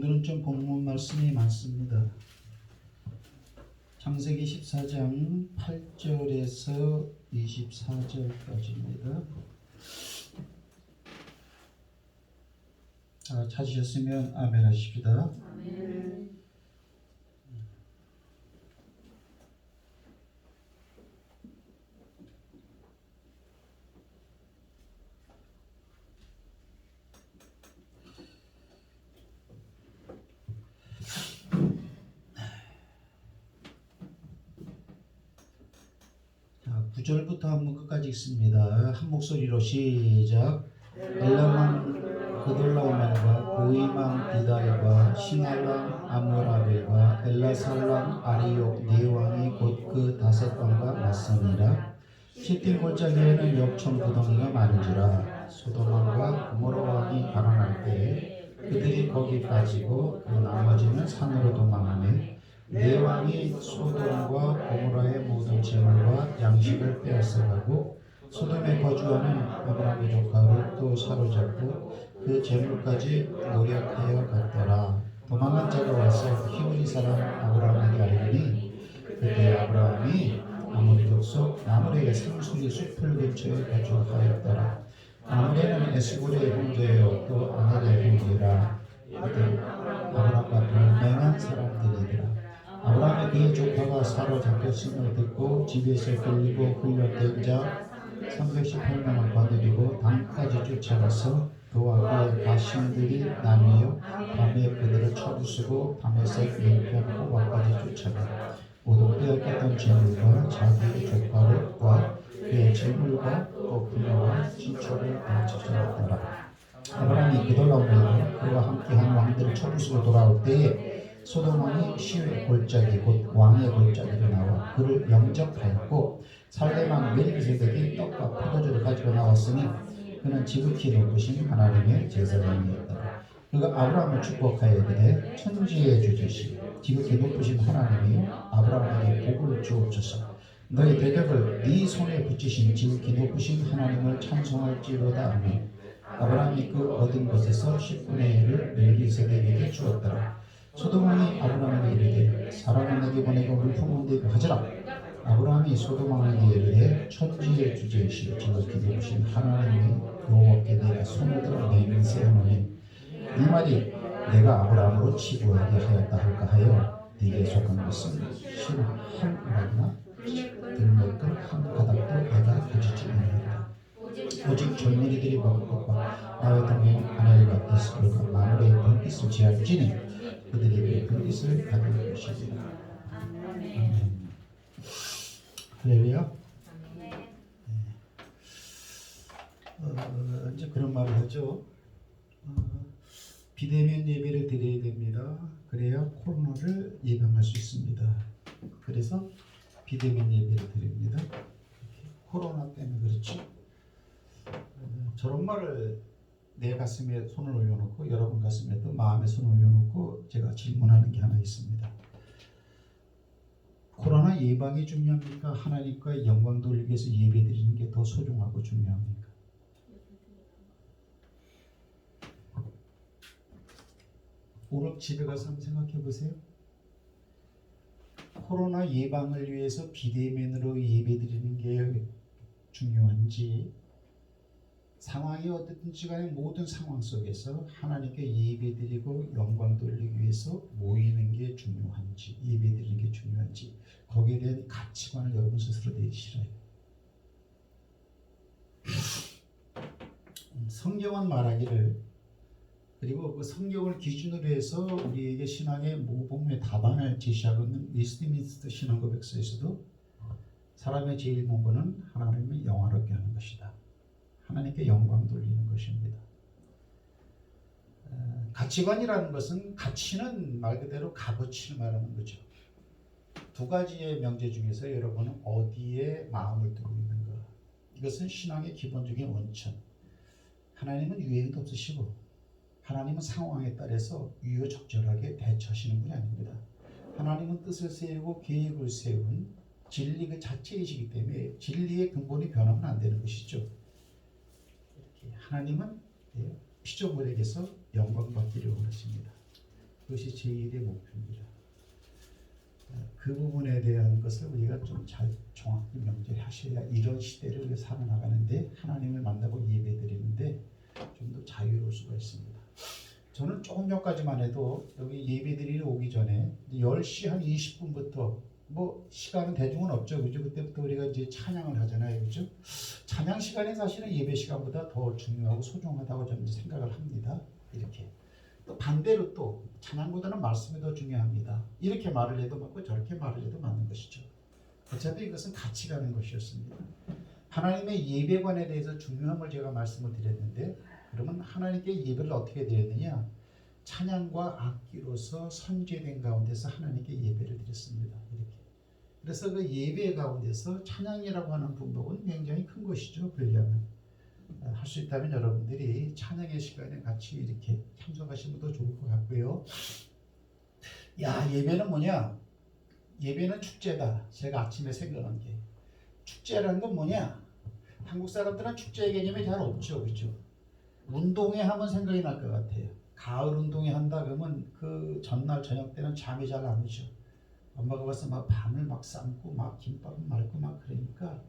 오늘은 좀 본문 말씀이 많습니다. 창세기 14장 8절에서 24절까지입니다. 찾으셨으면 아멘 하십시다. 아멘. 자, 9절부터 한번 끝까지 읽습니다. 한 목소리로 시작. 엘라만 그돌라오만과 고이망 디달과 싱알랑 아모라벨과 엘라살랑 아리옥 네 왕이 곧 그 다섯 왕과 맞서니라. 시팀 골짜기에는 역청 구덩이가 많은지라. 소돔왕과 고모라 왕이 가난할 때에 그들이 거기 빠지고 그 나머지는 산으로 도망하며 네 왕이 소돔과 고모라의 모든 재물과 양식을 빼앗아가고 소돔에 거주하는 아브라함의 조카 롯도 사로잡고 그 재물까지 노력하여 갔더라. 도망한 자가 와서 히브리 사람 아브라함에게 알리니 그때 아브라함이 아모리 족속 마므레의 상수리 숲을 근처에 거주하였더라. 마므레는 에스골의 형제요 또 아넬의 형제라. 그들 아브라함과 동맹한 사람들이더라. 아브라함의 그의 조카가 사로잡혔음을 듣고 집에서 끌리고 훈련된 자 318명을 거느리고 담까지 쫓아가서 그와 그의 가신들이 나뉘어 밤에 그들을 쳐부수고 밤에서 왼편 호박까지 쫓아가 모두 빼앗겼던 재물과 자기의 조카와 그의 재물과 또 부녀와 친척을 다 찾아왔더라. 아브라함이 그돌라오며 그와 함께한 왕들을 쳐부수고 돌아올 때에 소돔 왕이 시의 골짜기 곧 왕의 골짜기로 나와 그를 영접하였고 살렘 왕 멜기세덱이 떡과 포도주를 가지고 나왔으니 그는 지극히 높으신 하나님의 제사장이었더라. 그가 아브라함을 축복하여 이르되 천지의 주제시 지극히 높으신 하나님이 아브라함에게 복을 주옵소서. 너의 대적을 네 손에 붙이신 지극히 높으신 하나님을 찬송할지로다. 아멘. 아브라함이 그 얻은 것에서 10분의 1을 멜기세덱에게 주었더라. 소돔 왕이 아브라함에게 이르되 사람을 내게 보내고 물품을 내게 가져라. 아브라함이 소돔 왕에게 이르되 천지의 주제이시오 지극히 높으신 하나님이 여호와께 내가 손을 들어 맹세하노니 이 말이 내가 아브라함으로 치부하게 하였다 할까 하여 네게 속한 것은 실은 한 우락이나 들먹들 한 가닥도 내가 가지지 않았다. 오직 젊은이들이 먹을 것과 나의 동행 아넬과 에스겔과 마므레의 분깃을 제할지니 그들이 그 분깃을 가질 것이니라. 아멘. 할렐루야. 이제 그런 말을 하죠. 비대면 예배를 드려야 됩니다. 그래야 코로나를 예방할 수 있습니다. 그래서 비대면 예배를 드립니다. 코로나 때문에 그렇죠. 저런 말을 내 가슴에 손을 올려놓고 여러분 가슴에도 마음에 손을 올려놓고 제가 질문하는 게 하나 있습니다. 코로나 예방이 중요합니까? 하나님과의 영광 돌리기 위해서 예배드리는 게 더 소중하고 중요합니까? 오늘 집에 가서 한번 생각해 보세요. 코로나 예방을 위해서 비대면으로 예배드리는 게 중요한지 상황이 어떻든지 간에 모든 상황 속에서 하나님께 예배드리고 영광 돌리기 위해서 모이는 게 중요한지 예배드리는 게 중요한지 거기에 대한 가치관을 여러분 스스로 내시라요. 성경은 말하기를 그리고 그 성경을 기준으로 해서 우리에게 신앙의 모범의 답안을 제시하고 있는 웨스트민스터 신앙고백서에서도 사람의 제일 본분은 하나님을 영화롭게 하는 것이다. 하나님께 영광 돌리는 것입니다. 가치관이라는 것은 가치는 말 그대로 값어치를 말하는 거죠. 두 가지의 명제 중에서 여러분은 어디에 마음을 두고 있는가? 이것은 신앙의 기본적인 원천. 하나님은 유행도 없으시고 하나님은 상황에 따라서 유효적절하게 대처하시는 분이 아닙니다. 하나님은 뜻을 세우고 계획을 세운 진리 그 자체이시기 때문에 진리의 근본이 변하면 안 되는 것이죠. 하나님은 피조물에게서 영광 받기를 원하십니다. 그것이 제1의 목표입니다. 그 부분에 대한 것을 우리가 좀 잘 정확히 명제하셔야 이런 시대를 살아나가는데 하나님을 만나고 예배드리는데 좀 더 자유로울 수가 있습니다. 저는 조금 전까지만 해도 여기 예배드리러 오기 전에 10시 한 20분부터 뭐 시간은 대중은 없죠. 그죠? 그때부터 우리가 이제 찬양을 하잖아요. 그죠? 찬양 시간이 사실은 예배 시간보다 더 중요하고 소중하다고 저는 생각을 합니다. 이렇게. 또 반대로 또 찬양보다는 말씀이 더 중요합니다. 이렇게 말을 해도 맞고 저렇게 말을 해도 맞는 것이죠. 어차피 이것은 같이 가는 것이었습니다. 하나님의 예배관에 대해서 중요함을 제가 말씀을 드렸는데 그러면 하나님께 예배를 어떻게 드렸느냐? 찬양과 악기로서 선제된 가운데서 하나님께 예배를 드렸습니다. 이렇게. 그래서 그 예배 가운데서 찬양이라고 하는 분목은 굉장히 큰 것이죠. 분량은. 할 수 있다면 여러분들이 찬양의 시간에 같이 이렇게 참석하시면 더 좋을 것 같고요. 야, 예배는 뭐냐? 예배는 축제다. 제가 아침에 생각한 게. 축제라는 건 뭐냐? 한국 사람들은 축제의 개념이 잘 없죠. 그렇죠? 운동회 하면 생각이 날 것 같아요. 가을 운동회 한다 그러면 그 전날 저녁 때는 잠이 잘 안 오죠. 엄마가 와서 막 밤을 막 삶고 막 김밥을 말고 막 그러니까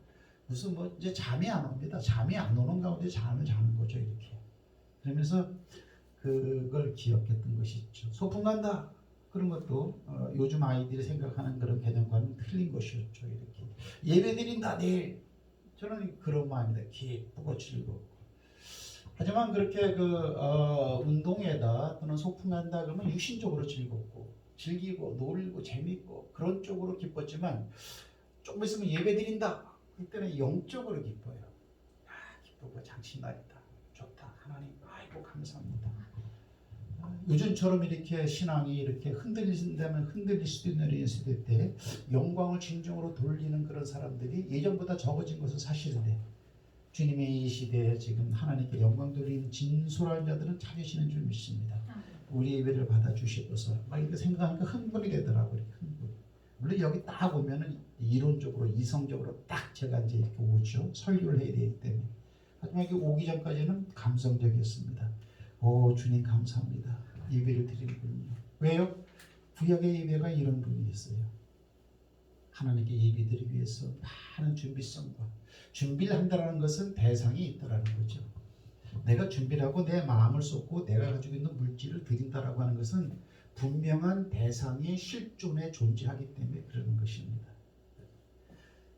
무슨 뭐 이제 잠이 안 옵니다. 잠이 안 오는 가운데 잠을 자는 거죠. 이렇게. 그러면서 그걸 기억했던 것이 있죠. 소풍 간다. 그런 것도 요즘 아이들이 생각하는 그런 개념과는 틀린 것이었죠. 이렇게. 예배 드린다 내일. 저는 그런 마음이다. 기쁘고 즐겁고. 하지만 그렇게 운동회다 또는 소풍 간다 그러면 육신적으로 즐겁고 즐기고 놀고 재밌고 그런 쪽으로 기뻤지만 조금 있으면 예배 드린다. 그때는 영적으로 기뻐요. 기쁘고 장신날이다. 좋다. 하나님 아이고 감사합니다. 요즘처럼 이렇게 신앙이 이렇게 흔들린다면 흔들릴 수도 있는 이 시대 때 영광을 진정으로 돌리는 그런 사람들이 예전보다 적어진 것은 사실인데 주님의 이 시대에 지금 하나님께 영광 돌리는 진솔한 자들은 찾으시는 줄 믿습니다. 우리 예배를 받아주시고서 막 이렇게 생각하니까 흥분이 되더라고요. 흥분. 물론 여기 딱 오면은 이론적으로 이성적으로 딱 제가 이제 이렇게 오죠. 설교를 해야 되기 때문에. 하지만 여기 오기 전까지는 감성적이었습니다. 오 주님 감사합니다. 예배를 드리는군요. 왜요? 구약의 예배가 이런 분이었어요. 하나님께 예배드리기 위해서 많은 준비성과 준비를 한다는 것은 대상이 있다라는 거죠. 내가 준비를 하고 내 마음을 쏟고 내가 가지고 있는 물질을 드린다라고 하는 것은 분명한 대상의 실존에 존재하기 때문에 그러는 것입니다.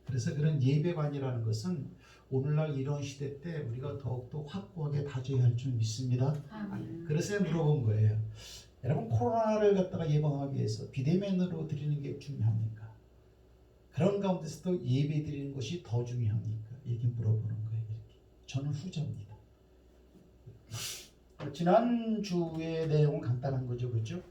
그래서 그런 예배관이라는 것은 오늘날 이런 시대 때 우리가 더욱더 확고하게 다져야 할 줄 믿습니다. 그래서 물어본 거예요. 여러분 코로나를 갖다가 예방하기 위해서 비대면으로 드리는 게 중요합니까? 그런 가운데서도 예배 드리는 것이 더 중요합니까? 이렇게 물어보는 거예요. 이렇게. 저는 후자입니다. 지난주의 내용은 간단한 거죠. 그렇죠?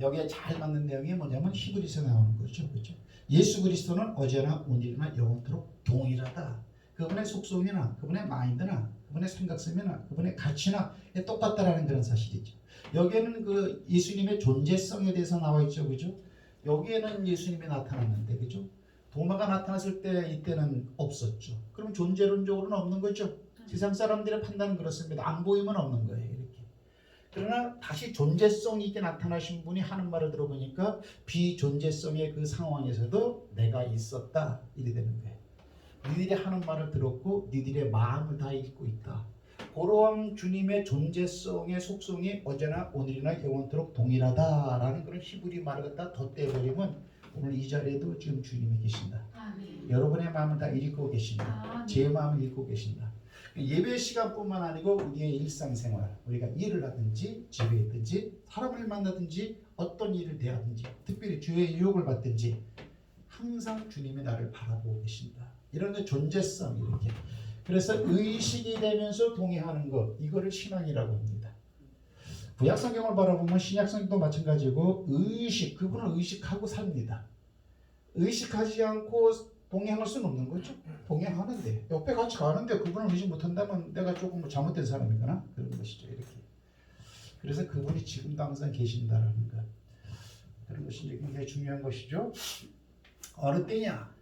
여기에 잘 맞는 내용이 뭐냐면 히브리서에 나오는 거죠. 그렇죠? 예수 그리스도는 어제나 오늘이나 영원토록 동일하다. 그분의 속성이나 그분의 마인드나 그분의 생각성이나 그분의 가치나 똑같다라는 그런 사실이죠. 여기에는 그 예수님의 존재성에 대해서 나와 있죠. 그죠? 여기에는 예수님이 나타났는데 그죠? 도마가 나타났을 때 이때는 없었죠. 그럼 존재론적으로는 없는 거죠. 세상 사람들의 판단은 그렇습니다. 안 보이면 없는 거예요. 이렇게. 그러나 다시 존재성 있게 나타나신 분이 하는 말을 들어보니까 비존재성의 그 상황에서도 내가 있었다. 이래 되는 거예요. 니들이 하는 말을 들었고 니들의 마음을 다 읽고 있다. 그러한 주님의 존재성의 속성이 어제나 오늘이나 영원토록 동일하다라는 그런 히브리 말을 갖다 덧대버리면 오늘 이 자리에도 지금 주님이 계신다. 아멘. 여러분의 마음을 다 읽고 계신다. 아멘. 제 마음을 읽고 계신다. 예배 시간뿐만 아니고 우리의 일상생활, 우리가 일을 하든지 집에 있든지 사람을 만나든지 어떤 일을 대하든지 특별히 주의 유혹을 받든지 항상 주님이 나를 바라보고 계신다. 이런 게 존재성 이렇게. 그래서 의식이 되면서 동의하는 것, 이거를 신앙이라고 합니다. 구약 성경을 바라보면 신약 성경도 마찬가지고 의식, 그분은 의식하고 삽니다. 의식하지 않고 동행할 수는 없는 거죠. 동행하는데 옆에 같이 가는데 그분을 의식 못한다면 내가 조금 잘못된 사람이거나 그런 것이죠. 이렇게. 그래서 그분이 지금도 항상 계신다라는 것, 그런 것이 굉장히 중요한 것이죠. 어느 때냐?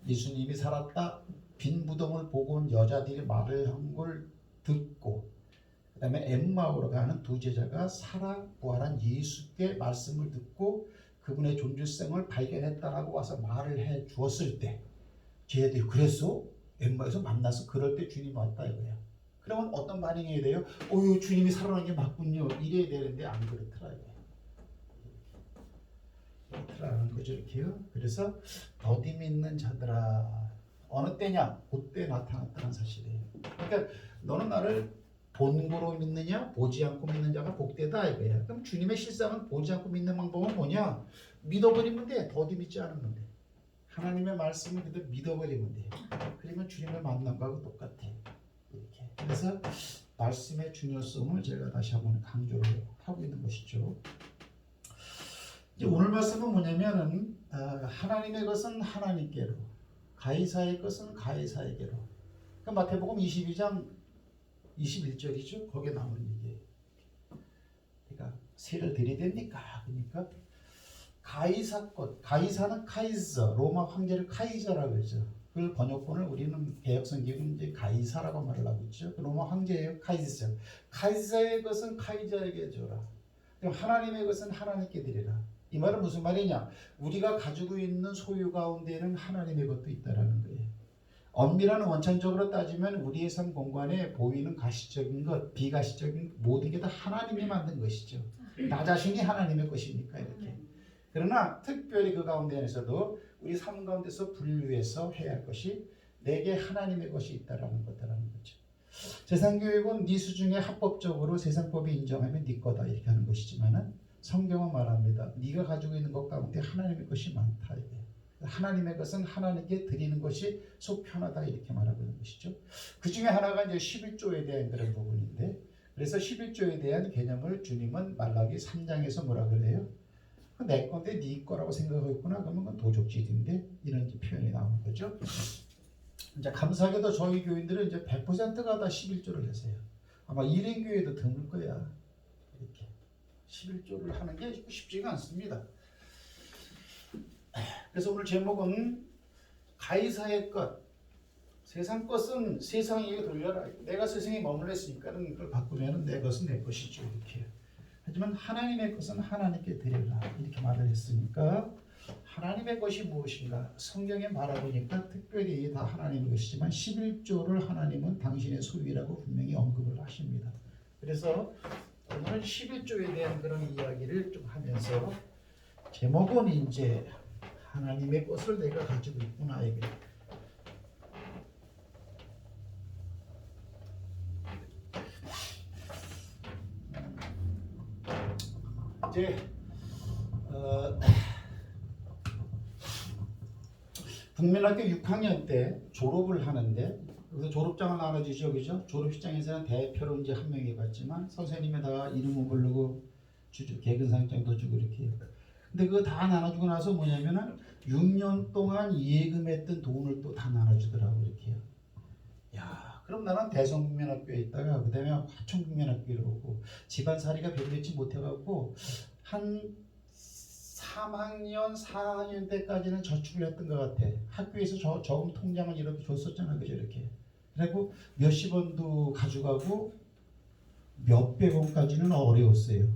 예수님이 살았다. 빈 무덤을 보고 온 여자들이 말을 한 걸 듣고 그 다음에 엠마오로 가는 두 제자가 살아 부활한 예수께 말씀을 듣고 그분의 존재성을 발견했다라고 와서 말을 해 주었을 때 쟤들이 그랬어? 엠마에서 만나서 그럴 때 주님 왔다 이거야. 그러면 어떤 반응이 해야 돼요? 어유 주님이 살아난 게 맞군요. 이래야 되는데 안 그렇더라 이거야. 그렇더라는 거죠 이렇게요. 그래서 더디 믿는 자들아 어느 때냐? 그때 나타났다는 사실이에요. 그러니까 너는 나를 본고로 믿느냐 보지 않고 믿는 자가 복되다 이거야. 그럼 주님의 실상은 보지 않고 믿는 방법은 뭐냐? 믿어버리면 돼. 더디 믿지 않으면 돼. 하나님의 말씀을 그대로 믿어버리면 돼. 그러면 주님을 만난 거하고 똑같아. 이렇게. 그래서 말씀의 중요성을 제가 다시 한번 강조를 하고 있는 것이죠. 이제 오늘 말씀은 뭐냐면은 하나님의 것은 하나님께로, 가이사의 것은 가이사에게로. 그러니까 마태복음 22장 21절이죠. 거기에 나오는 얘기예요. 그러니까 세를 들이댑니까? 그러니까 가이사 것, 가이사는 카이저, 로마 황제를 카이저라고 그러죠. 그 번역본을 우리는 개혁성경은 이제 가이사라고 말을 하고 있죠. 로마 황제예요, 카이저. 카이저의 것은 카이저에게 줘라. 그럼 하나님의 것은 하나님께 드리라. 이 말은 무슨 말이냐? 우리가 가지고 있는 소유 가운데는 하나님의 것도 있다라는 거예요. 엄밀한 원천적으로 따지면 우리의 삶 공간에 보이는 가시적인 것, 비가시적인 모든 게 다 하나님이 만든 것이죠. 나 자신이 하나님의 것이니까 이렇게. 그러나 특별히 그 가운데에서도 우리 삶 가운데서 분류해서 해야 할 것이 내게 하나님의 것이 있다라는 것이라는 거죠. 세상 교육은 네 수중에 합법적으로 세상법이 인정하면 네 거다 이렇게 하는 것이지만은 성경은 말합니다. 네가 가지고 있는 것 가운데 하나님의 것이 많다 이게. 하나님의 것은 하나님께 드리는 것이 속 편하다 이렇게 말하고 있는 것이죠. 그 중에 하나가 이제 11조에 대한 그런 부분인데, 그래서 11조에 대한 개념을 주님은 말라기 3장에서 뭐라 그래요? 내 건데 네 거라고 생각하고 있구나. 그러면 그건 도적질인데 이런 표현이 나오는 거죠. 이제 감사하게도 저희 교인들은 이제 100%가 다 11조를 하세요. 아마 일인 교회도 드물 거야. 이렇게 11조를 하는 게 쉽지가 않습니다. 그래서 오늘 제목은 가이사의 것, 세상 것은 세상에게 돌려라. 내가 세상에 머물러 있으니까는 그걸 바꾸면 내 것은 내 것이죠 이렇게. 하지만 하나님의 것은 하나님께 드려라 이렇게 말을 했으니까 하나님의 것이 무엇인가? 성경에 말해보니까 특별히 다 하나님의 것이지만 11조를 하나님은 당신의 소유라고 분명히 언급을 하십니다. 그래서 오늘은 11조에 대한 그런 이야기를 좀 하면서 제목은 이제 하나님의 것을 내가 가지고 있구나 이게. 이제 국민학교 6학년 때 졸업을 하는데 그래서 졸업장을 나눠주죠, 그죠? 졸업식장에서는 대표로 이제 한 명이 갔지만 선생님이 다 이름을 부르고 주죠, 개근상장도 주고 이렇게 해요. 근데 그거 다 나눠주고 나서 뭐냐면은 6년 동안 예금했던 돈을 또 다 나눠주더라고 이렇게요. 야, 그럼 나는 대성국민학교에 있다가 그 다음에 화천국민학교로 오고 집안살이가 별로 좋지 못해갖고 한 3학년, 4학년 때까지는 저축을 했던 것 같아. 학교에서 저금 통장을 이렇게 줬었잖아, 그죠? 이렇게. 그리고 몇십 원도 가져가고 몇백 원까지는 어려웠어요.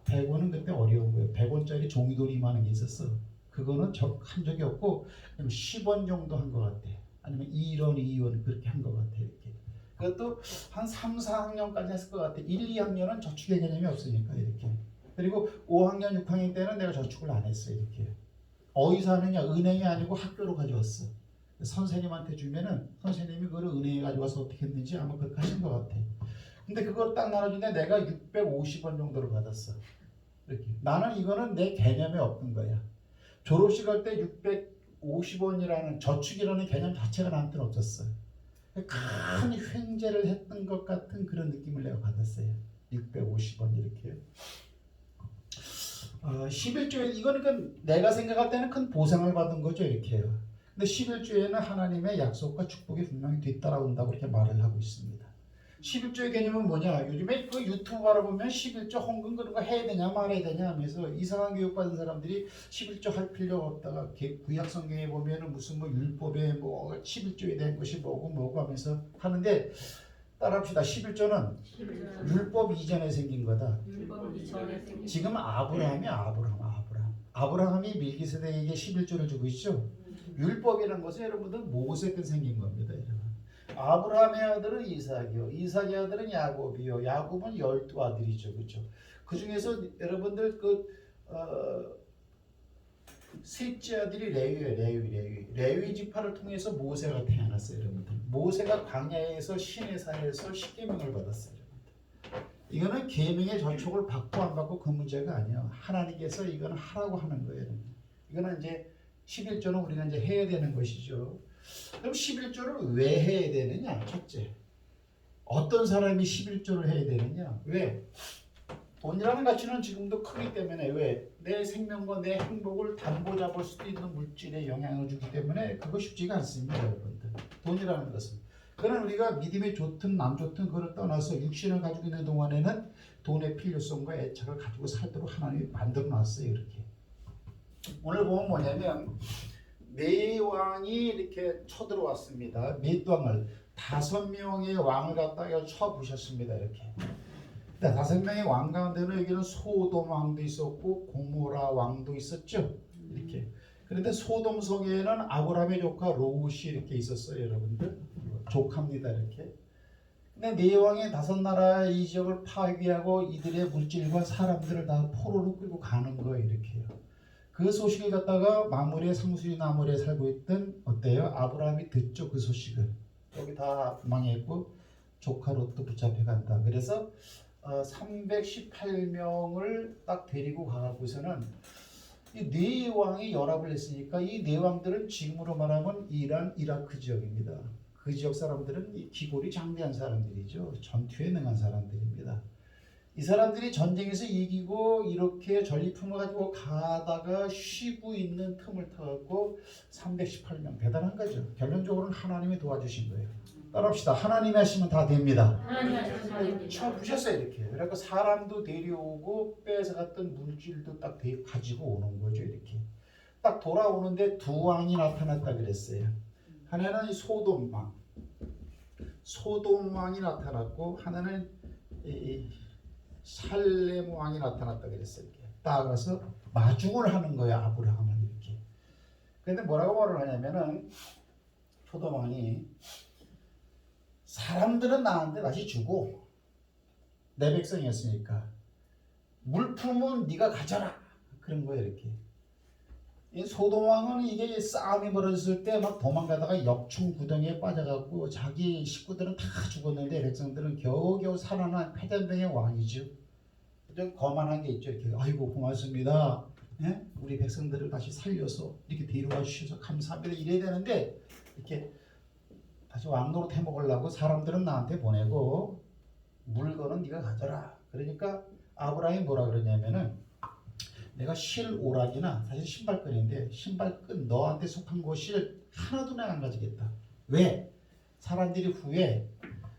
100원은 그때 어려운 거예요. 100원짜리 종이돌이 많은 게 있었어. 그거는 한 적이 없고 10원 정도 한 것 같아. 아니면 1원, 2원 그렇게 한 것 같아. 이렇게. 그것도 한 3, 4학년까지 했을 것 같아. 1, 2학년은 저축의 개념이 없으니까 이렇게. 그리고 5학년, 6학년 때는 내가 저축을 안 했어요. 이렇게. 어디서 하느냐? 은행이 아니고 학교로 가져왔어. 선생님한테 주면은 선생님이 그걸 은행에 가져와서 어떻게 했는지 아마 그렇게 하신 것 같아. 근데 그걸 딱 나눠주는데 내가 650원 정도를 받았어. 이렇게. 나는 이거는 내 개념에 없는 거야. 졸업식 할 때 650원이라는 저축이라는 개념 자체가 나한테는 없었어. 큰 횡재를 했던 것 같은 그런 느낌을 내가 받았어요. 650원 이렇게. 11조에 이거는 내가 생각할 때는 큰 보상을 받은 거죠 이렇게요. 근데 11조에는 하나님의 약속과 축복이 분명히 뒤따라온다고 이렇게 말을 하고 있습니다. 11조의 개념은 뭐냐? 요즘에 그 유튜브 알아보면 11조 헌금 그런 거 해야 되냐 말아야 되냐 하면서 이상한 교육 받은 사람들이 11조 할 필요가 없다가 구약 성경에 보면은 무슨 뭐 율법에 뭐 11조에 대한 것이 뭐고 하면서 하는데 따라합시다. 11조는 율법 이전에 생긴 거다. 율법 이전에 생긴 지금 아브라함이 밀기세덱에게 11조를 주고 있죠. 율법이라는 것은 여러분들 모세 때 생긴 겁니다. 여러분. 아브라함의 아들은 이삭이요, 이삭의 아들은 야곱이요, 야곱은 12아들이죠. 그렇죠? 그 중에서 여러분들 셋째 아들이 레위예요. 레위 지파를 통해서 모세가 태어났어요. 여러분들. 모세가 광야에서 시내산에서 십계명을 받았어요. 이거는 계명의 전촉을 받고 안 받고 그 문제가 아니에요. 하나님께서 이거는 하라고 하는 거예요. 이거는 이제 11조는 우리가 이제 해야 되는 것이죠. 그럼 11조를 왜 해야 되느냐? 첫째, 어떤 사람이 11조를 해야 되느냐? 왜? 돈이라는 가치는 지금도 크기 때문에, 왜? 내 생명과 내 행복을 담보 잡을 수도 있는 물질에 영향을 주기 때문에 그거 쉽지가 않습니다, 여러분들. 돈이라는 것은. 그러나 우리가 믿음이 좋든 남 좋든 그걸 떠나서 육신을 가지고 있는 동안에는 돈의 필요성과 애착을 가지고 살도록 하나님이 만들어 놨어요. 이렇게. 오늘 보면 뭐냐면 네 왕이 이렇게 쳐들어왔습니다. 몇 왕을? 5명의 왕을 갖다가 쳐부셨습니다. 이렇게. 5명의 왕 가운데는 여기는 소돔 왕도 있었고 고모라 왕도 있었죠. 이렇게. 그런데 소돔 성에는 아브라함의 조카 롯이 이렇게 있었어요, 여러분들. 조카입니다, 이렇게. 근데 네 왕의 5나라의 이 지역을 파괴하고 이들의 물질과 사람들을 다 포로로 끌고 가는 거예요, 이렇게요. 그 소식을 갖다가 마므레 상수리 나무에 살고 있던 어때요? 아브라함이 듣죠, 그 소식을. 여기 다 망했고 조카 롯도 붙잡혀 간다. 그래서 318명을 딱 데리고 가고서는 이 네 왕이 연합을 했으니까 이 네 왕들은 지금으로 말하면 이란, 이라크 지역입니다. 그 지역 사람들은 이 기골이 장대한 사람들이죠. 전투에 능한 사람들입니다. 이 사람들이 전쟁에서 이기고 이렇게 전리품을 가지고 가다가 쉬고 있는 틈을 타갖고 318명, 대단한 거죠. 결론적으로는 하나님이 도와주신 거예요. 따라합시다. 하나님이 하시면 다 됩니다. 쳐부셨어요, 이렇게. 그러니까 사람도 데려오고 뺏어갔던 물질도 딱 가지고 오는 거죠, 이렇게. 딱 돌아오는데 두 왕이 나타났다 그랬어요. 하나는 소돔 왕, 소돔 왕이 나타났고 하나는 살렘 왕이 나타났다 그랬어요. 이렇게. 딱 가서 마중을 하는 거예요, 아브라함을 이렇게. 그런데 뭐라고 말을 하냐면은 소돔 왕이 사람들은 나한테 다시 주고 내 백성이었으니까 물품은 네가 가져라 그런 거예요, 이렇게. 이 소돔 왕은 이게 싸움이 벌어졌을 때 막 도망가다가 역충 구덩이에 빠져갖고 자기 식구들은 다 죽었는데 백성들은 겨우겨우 살아난 패잔병의 왕이죠. 좀 거만한 게 있죠. 이렇게 아이고 고맙습니다. 예? 우리 백성들을 다시 살려서 이렇게 데려와 주셔서 감사합니다. 이래야 되는데 이렇게 다시 왕노릇 해먹으려고 사람들은 나한테 보내고 물건은 네가 가져라. 그러니까 아브라함이 뭐라 그러냐면은 내가 실오락이나 사실 신발끈인데 신발끈 너한테 속한 것을 하나도 내가 안 가지겠다. 왜? 사람들이 후에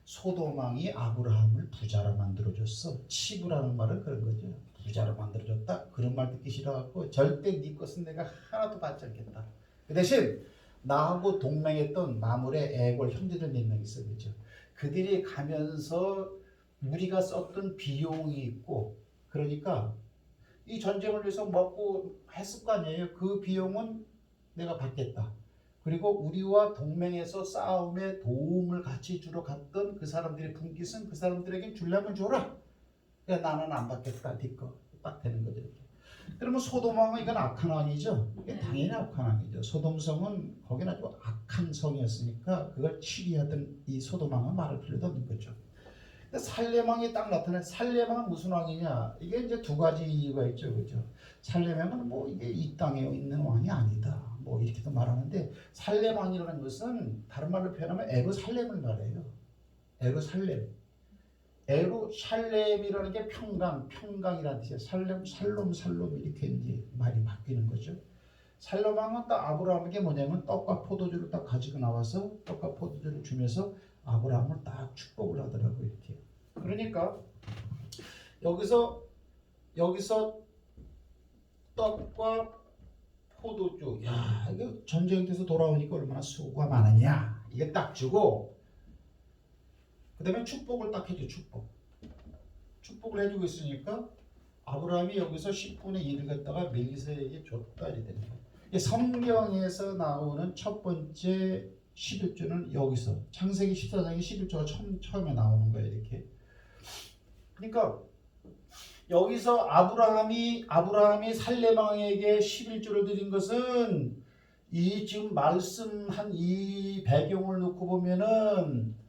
소돔 왕이 아브라함을 부자로 만들어줬어. 치부라는 말은 그런 거죠. 부자로 만들어줬다. 그런 말 듣기 싫어갖고 절대 네 것은 내가 하나도 받지 않겠다. 그 대신 나하고 동맹했던 마므레 에골 형제들 몇 명 있어, 그죠? 그들이 가면서 우리가 썼던 비용이 있고, 그러니까 이 전쟁을 위해서 먹고 했을 거 아니에요. 그 비용은 내가 받겠다. 그리고 우리와 동맹해서 싸움에 도움을 같이 주러 갔던 그 사람들의 분깃은 그 사람들에게 주려면 줘라. 그러니까 나는 안 받겠다. 네 거. 딱 되는 거죠. 이렇게. 그러면 소돔 왕은 이건 악한 왕이죠. 이게 당연히 악한 왕이죠. 소돔성은 거기는 아주 악한 성이었으니까 그걸 치리하던 이 소돔 왕은 말할 필요도 없는 거죠. 근데 살렘 왕이 딱 나타나. 살렘 왕은 무슨 왕이냐? 이게 이제 두 가지 이유가 있죠, 그죠? 살렘 왕은 뭐 이게 이 땅에 있는 왕이 아니다. 뭐 이렇게도 말하는데 살렘 왕이라는 것은 다른 말로 표현하면 에루살렘을 말해요. 에루살렘. 에루살렘이라는 게 평강이라는 뜻이에요. 살롬 이렇게 이제 말이 바뀌는 거죠. 살롬 왕은 딱 아브라함에게 뭐냐면 떡과 포도주를 딱 가지고 나와서 떡과 포도주를 주면서 아브라함을 딱 축복을 하더라고요, 이렇게. 그러니까 여기서 떡과 포도주, 야, 이거 전쟁에서 돌아오니까 얼마나 수고가 많으냐, 이게 딱 주고, 그 다음에 축복을 딱 해줘. 축복을 해주고 있으니까 아브라함이 여기서 10분의 1을 갖다가 멜기세에게 줬다 이 되는 거예요. 성경에서 나오는 첫 번째 11조는 여기서 창세기 14장에 11조가 처음에 나오는 거예요. 이렇게. 그러니까 여기서 아브라함이 살레망에게 11조를 드린 것은 이 지금 말씀한 이 배경을 놓고 보면은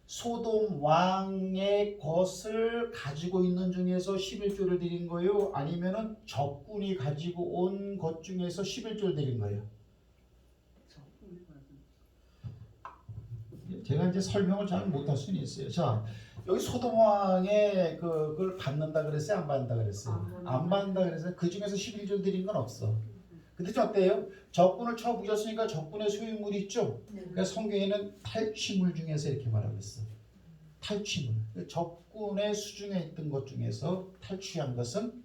소돔 왕의 것을 가지고 있는 중에서 11조를 드린 거예요? 아니면은 적군이 가지고 온 것 중에서 11조를 드린 거예요? 제가 이제 설명을 잘 못할 수는 있어요. 자, 여기 소돔 왕의 그걸 받는다 그랬어요? 안 받는다 그랬어요? 안 받는다 그랬어요? 그 중에서 11조를 드린 건 없어. 근데 좀 어때요? 적군을 쳐부셨으니까 적군의 소유물이 있죠? 그러니까 성경에는 탈취물 중에서 이렇게 말하고 있어. 탈취물. 적군의 수중에 있던 것 중에서 탈취한 것은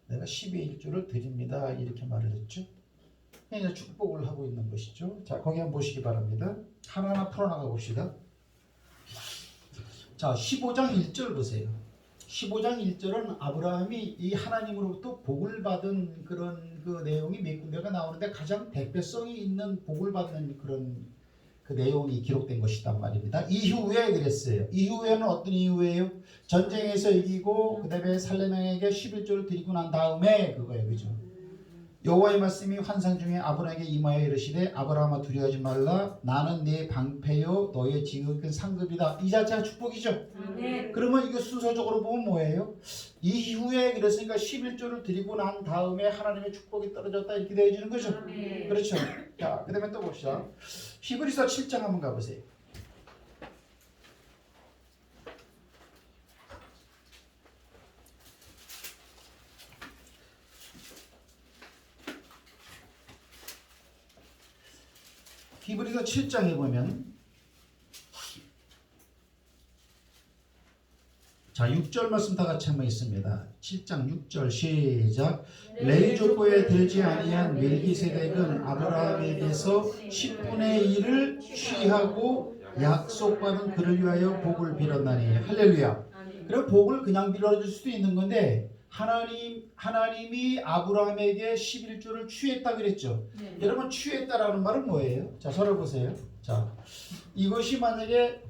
내가 10의 1조를 드립니다. 이렇게 말을 했죠. 그냥 축복을 하고 있는 것이죠. 자, 거기 한번 보시기 바랍니다. 하나하나 풀어나가 봅시다. 자, 15장 1절 보세요. 15장 1절은 아브라함이 이 하나님으로부터 복을 받은 그런 그 내용이 몇 군데가 나오는데 가장 대표성이 있는 복을 받는 그런 그 내용이 기록된 것이단 말입니다. 이후에 그랬어요. 이후에는 어떤 이후에요? 전쟁에서 이기고 그 다음에 살레망에게 11조를 드리고 난 다음에 그거예요. 그죠? 여호와의 말씀이 환상 중에 아브라함에게 임하여 이르시되 아브라함아 두려워하지 말라 나는 네 방패요 너의 지극한 상급이다. 이 자체가 축복이죠. 네. 그러면 이거 순서적으로 보면 뭐예요? 이후에 그랬으니까 11조를 드리고 난 다음에 하나님의 축복이 떨어졌다 이렇게 되어지는 거죠. 네. 그렇죠. 자, 그 다음에 또 봅시다. 히브리서 7장 한번 가보세요. 히브리서 7장에 보면 자 6절 말씀 다 같이 한번 있습니다. 7장 6절 시작. 레위 족보에 들지 아니한 멜기세덱은 아브라함에게서 10분의 1을 취하고 약속받은 그를 위하여 복을 빌었나니 할렐루야. 그럼 복을 그냥 빌어줄 수도 있는 건데 하나님이 아브라함에게 11조를 취했다 그랬죠. 네. 여러분 취했다라는 말은 뭐예요? 자, 서로 보세요. 자, 이것이 만약에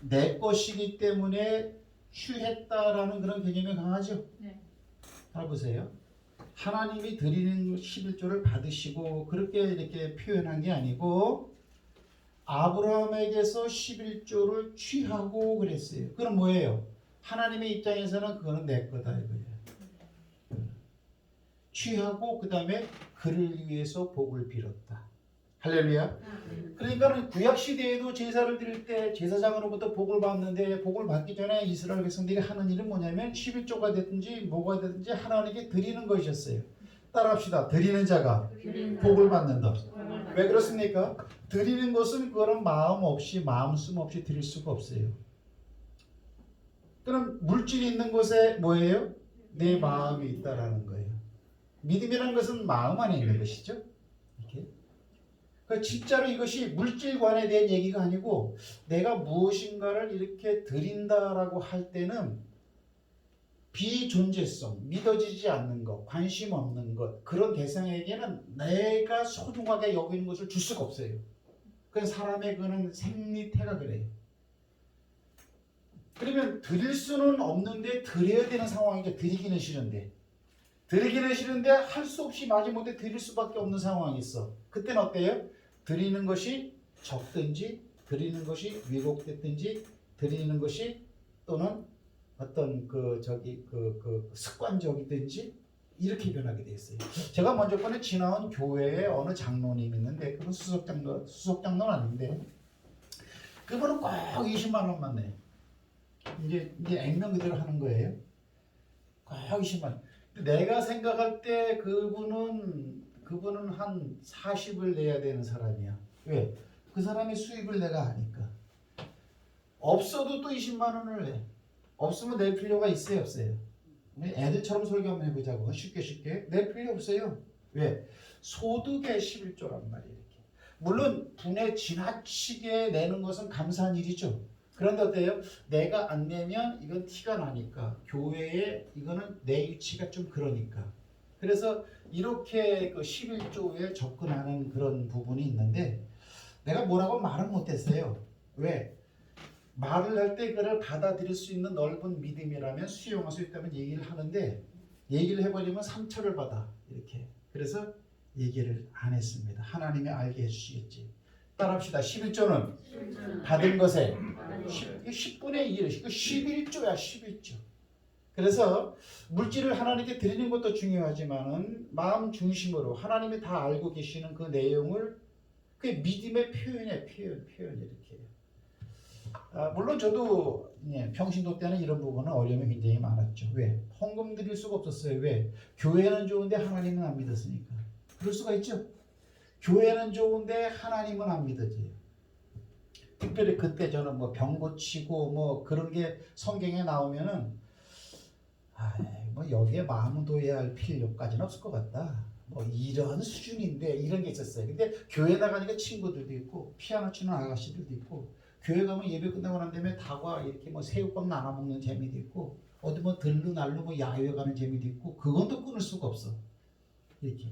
내 것이기 때문에 취했다라는 그런 개념이 강하죠. 네. 잘 보세요. 하나님이 드리는 11조를 받으시고 그렇게 이렇게 표현한 게 아니고 아브라함에게서 11조를 취하고 그랬어요. 그럼 뭐예요? 하나님의 입장에서는 그거는 내 거다 이거예요. 취하고 그 다음에 그를 위해서 복을 빌었다. 할렐루야. 그러니까 구약 시대에도 제사를 드릴 때 제사장으로부터 복을 받는데 복을 받기 전에 이스라엘 백성들이 하는 일은 뭐냐면 11조가 됐든지 뭐가 됐든지 하나님께 드리는 것이었어요. 따라합시다. 드리는 자가 복을 받는다. 왜 그렇습니까? 드리는 것은 그거는 마음 없이 마음 숨 없이 드릴 수가 없어요. 그럼 물질이 있는 곳에 뭐예요? 내 마음이 있다라는 거예요. 믿음이라는 것은 마음 안에 있는 것이죠. 이렇게. 그러니까 진짜로 이것이 물질관에 대한 얘기가 아니고 내가 무엇인가를 이렇게 드린다라고 할 때는 비존재성, 믿어지지 않는 것, 관심 없는 것 그런 대상에게는 내가 소중하게 여기는 것을 줄 수가 없어요. 그건 사람의 그는 생리태가 그래요. 그러면 드릴 수는 없는데 드려야 되는 상황이죠. 드리기는 싫은데 할 수 없이 마지못해 드릴 수밖에 없는 상황이 있어. 그때는 어때요? 드리는 것이 적든지 드리는 것이 왜곡됐든지 드리는 것이 또는 어떤 그 습관적이든지 이렇게 변하게 돼 있어요. 제가 먼저 번에 지나온 교회에 어느 장로님이 있는데 그분 수석 장로는 아닌데 그분은 꼭 20만 원만 내요. 이제 액면 그대로 하는 거예요. 꼭 20만 원. 내가 생각할 때 그분은 한 40을 내야 되는 사람이야. 왜? 그 사람의 수입을 내가 아니까. 없어도 또 20만 원을 내. 없으면 낼 필요가 있어요, 없어요? 애들처럼 설교 한번 해보자고. 쉽게 낼 필요 없어요. 왜? 소득의 11조란 말이에요. 이렇게. 물론 분에 지나치게 내는 것은 감사한 일이죠. 그런데 어때요? 내가 안 내면 이건 티가 나니까 교회에 이거는 내 위치가 좀 그러니까. 그래서 이렇게 그 11조에 접근하는 그런 부분이 있는데 내가 뭐라고 말은 못했어요. 왜? 말을 할 때 그를 받아들일 수 있는 넓은 믿음이라면 수용할 수 있다면 얘기를 하는데 얘기를 해버리면 상처를 받아 이렇게. 그래서 얘기를 안 했습니다. 하나님이 알게 해주시겠지. 따라합시다. 11조는 받은 것에 10분의 1, 11조야 11조. 그래서 물질을 하나님께 드리는 것도 중요하지만은 마음 중심으로 하나님이 다 알고 계시는 그 내용을 그 믿음의 표현 이렇게. 물론 저도 평신도 때는 이런 부분은 어려움이 굉장히 많았죠. 왜? 헌금 드릴 수가 없었어요. 왜? 교회는 좋은데 하나님은 안 믿었으니까. 그럴 수가 있죠. 교회는 좋은데 하나님은 안 믿어져요. 특별히 그때 저는 뭐 병 고치고 뭐 그런 게 성경에 나오면은 뭐 여기에 마음을 도해야 할 필요까지는 없을 것 같다. 뭐 이런 수준인데 이런 게 있었어요. 근데 교회 나가니까 친구들도 있고 피아노 치는 아가씨들도 있고 교회 가면 예배 끝나고 난 다음에 다과 이렇게 뭐 새우깡 나눠 먹는 재미도 있고 어디 뭐 들로 날로 뭐 야외 가는 재미도 있고 그건 또 끊을 수가 없어. 이렇게.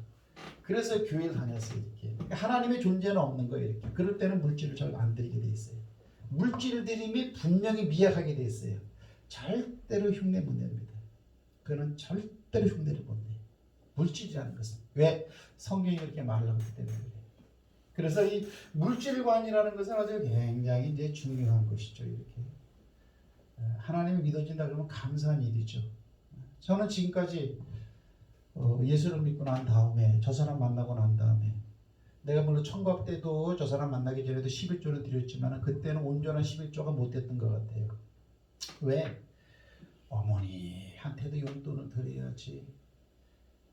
그래서 교회를 다녔어요. 이렇게. 그러니까 하나님의 존재는 없는 거예요. 이렇게. 그럴 때는 물질을 잘 안 드리게 돼 있어요. 물질 드림이 분명히 미약하게 돼 있어요. 절대로 흉내 못 냅니다. 그는 절대로 흉내를 못 내요. 물질이라는 것은. 왜? 성경이 이렇게 말하기 때문에 그래요. 그래서 이 물질관이라는 것은 아주 굉장히 이제 중요한 것이죠. 이렇게. 하나님이 믿어진다 그러면 감사한 일이죠. 저는 지금까지 예수를 믿고 난 다음에 저 사람 만나고 난 다음에 내가 물론 청각 때도 저 사람 만나기 전에도 11조를 드렸지만 그때는 온전한 11조가 못 됐던 것 같아요. 왜? 어머니한테도 용돈을 드려야지.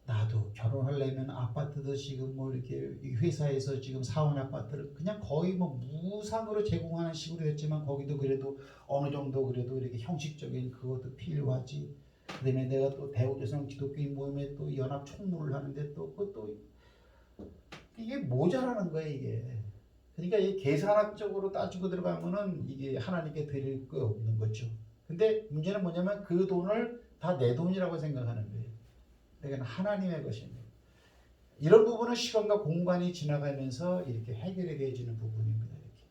나도 결혼하려면 아파트도 지금 뭐 이렇게 회사에서 지금 사원 아파트를 그냥 거의 뭐 무상으로 제공하는 식으로 했지만 거기도 그래도 어느 정도 그래도 이렇게 형식적인 그것도 필요하지. 그다음에 내가 또 대우조선 기독교인 모임에 또 연합 총무를 하는데 또 그것도 이게 모자라는 거예요 이게. 그러니까 이 계산학적으로 따지고 들어가면은 이게 하나님께 드릴 거 없는 거죠. 근데 문제는 뭐냐면 그 돈을 다 내 돈이라고 생각하는 거예요. 그러니까 하나님의 것입니다. 이런 부분은 시간과 공간이 지나가면서 이렇게 해결이 되어지는 부분입니다. 이렇게.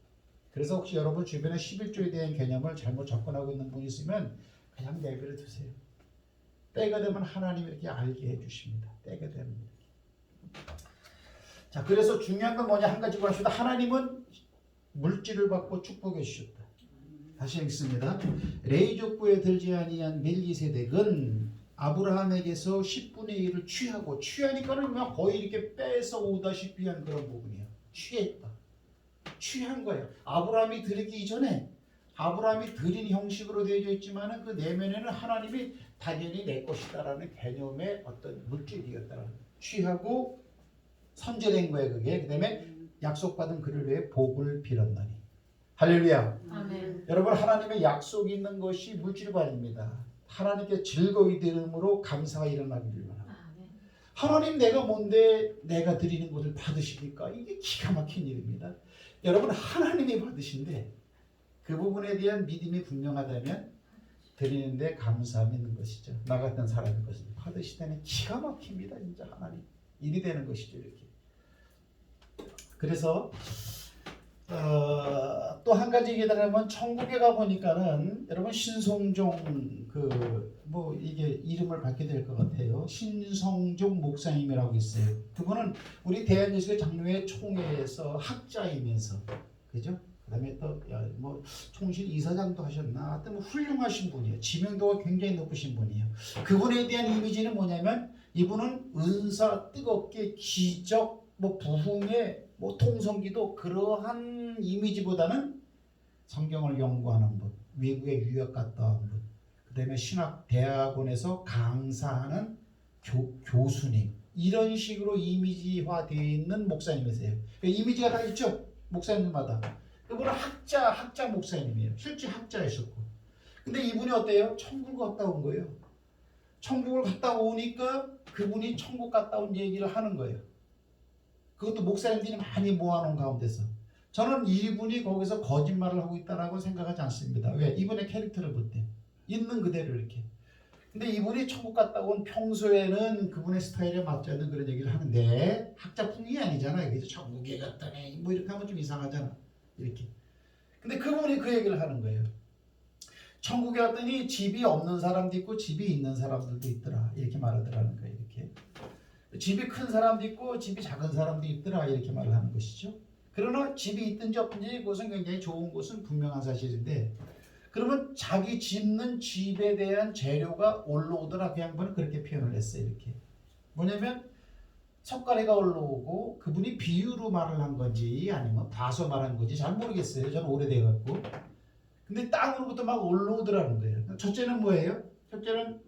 그래서 혹시 여러분 주변에 11조에 대한 개념을 잘못 접근하고 있는 분이 있으면 그냥 내버려 두세요. 때가 되면 하나님이 이렇게 알게 해주십니다. 때가 되면 이렇게. 자, 그래서 중요한 건 뭐냐 한 가지 구합시다. 하나님은 물질을 받고 축복해 주셨다. 다시 읽습니다. 레위 족보에 들지 아니한 멜기세덱은 아브라함에게서 10분의 1을 취하고 취하니까는 그냥 거의 이렇게 뺏어 오다시피 한 그런 부분이에요. 취했다. 취한 거예요. 아브라함이 드리기 이전에 아브라함이 드린 형식으로 되어져 있지만은 그 내면에는 하나님이 당연히 내 것이다라는 개념의 어떤 물질이었다라는 거예요. 취하고 선제된 거예요. 그게. 그다음에 약속받은 그를 위해 복을 빌었나니. 할렐루야. 아멘. 여러분 하나님의 약속이 있는 것이 물질관입니다. 하나님께 즐거이 드림으로 감사가 일어나기를 바랍니다. 하나님 내가 뭔데 내가 드리는 것을 받으십니까? 이게 기가 막힌 일입니다. 여러분 하나님이 받으신데 그 부분에 대한 믿음이 분명하다면 드리는데 감사함이 있는 것이죠. 나 같은 사람의 것을 받으시다니 기가 막힙니다. 진짜 하나님 일이 되는 것이죠. 이렇게. 그래서 또 한 가지 얘기하면 천국에 가 보니까는 여러분 신성종 뭐 이게 이름을 받게 될 것 같아요. 신성종 목사님이라고 있어요. 그분은 우리 대한예수교 장로회 총회에서 학자이면서 그죠? 그다음에 또 뭐 총실 이사장도 하셨나? 하여튼 뭐 훌륭하신 분이에요. 지명도가 굉장히 높으신 분이에요. 그분에 대한 이미지는 뭐냐면 이분은 은사 뜨겁게 기적 뭐 부흥의 뭐 통성기도 그러한 이미지보다는 성경을 연구하는 분, 외국에 유학 갔다 온 분, 그 다음에 신학 대학원에서 강사하는 교수님 이런 식으로 이미지화되어 있는 목사님이세요. 이미지가 다 있죠. 목사님마다. 그분은 학자 목사님이에요. 실제 학자이셨고. 근데 이분이 어때요? 천국을 갔다 온 거예요. 천국을 갔다 오니까 그분이 천국 갔다 온 얘기를 하는 거예요. 그것도 목사님들이 많이 모아놓은 가운데서. 저는 이분이 거기서 거짓말을 하고 있다라고 생각하지 않습니다. 왜? 이분의 캐릭터를 볼 때. 있는 그대로 이렇게. 근데 이분이 천국 갔다 온 평소에는 그분의 스타일에 맞지 않는 그런 얘기를 하는데 학자풍이 아니잖아요. 그래서 천국에 갔다네 뭐 이렇게 하면 좀 이상하잖아. 이렇게. 근데 그분이 그 얘기를 하는 거예요. 천국에 갔더니 집이 없는 사람도 있고 집이 있는 사람들도 있더라. 이렇게 말하더라는 거예요. 이렇게. 집이 큰 사람도 있고 집이 작은 사람도 있더라. 이렇게 말을 하는 것이죠. 그러나 집이 있든지 없든지 그것은 굉장히 좋은 것은 분명한 사실인데 그러면 자기 짓는 집에 대한 재료가 올라오더라. 그 양반은 그렇게 표현을 했어요. 이렇게. 뭐냐면 석가래가 올라오고 그분이 비유로 말을 한 건지 아니면 봐서 말한 건지 잘 모르겠어요. 저는 오래돼갖고. 근데 땅으로부터 막 올라오더라는 거예요. 첫째는 뭐예요? 첫째는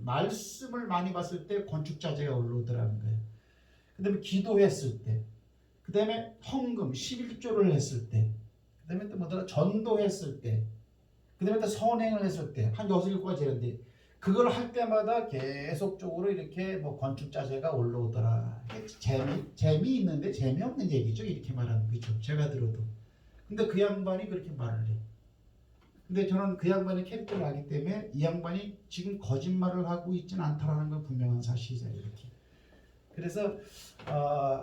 말씀을 많이 봤을 때 건축자재가 올라오더라는 거예요. 그 다음에 기도했을 때, 그 다음에 헌금 11조를 했을 때, 그 다음에 또 뭐더라 전도했을 때, 그 다음에 또 선행을 했을 때, 한 6-7가지 있는데 그걸 할 때마다 계속적으로 이렇게 뭐 건축자재가 올라오더라. 재미있는데 재미없는 얘기죠. 이렇게 말하는 거죠. 제가 들어도. 근데 그 양반이 그렇게 말을 해요. 근데 저는 그 양반의 캐릭터를 알기 때문에 이 양반이 지금 거짓말을 하고 있지는 않다라는 건 분명한 사실이잖아요. 이렇게. 그래서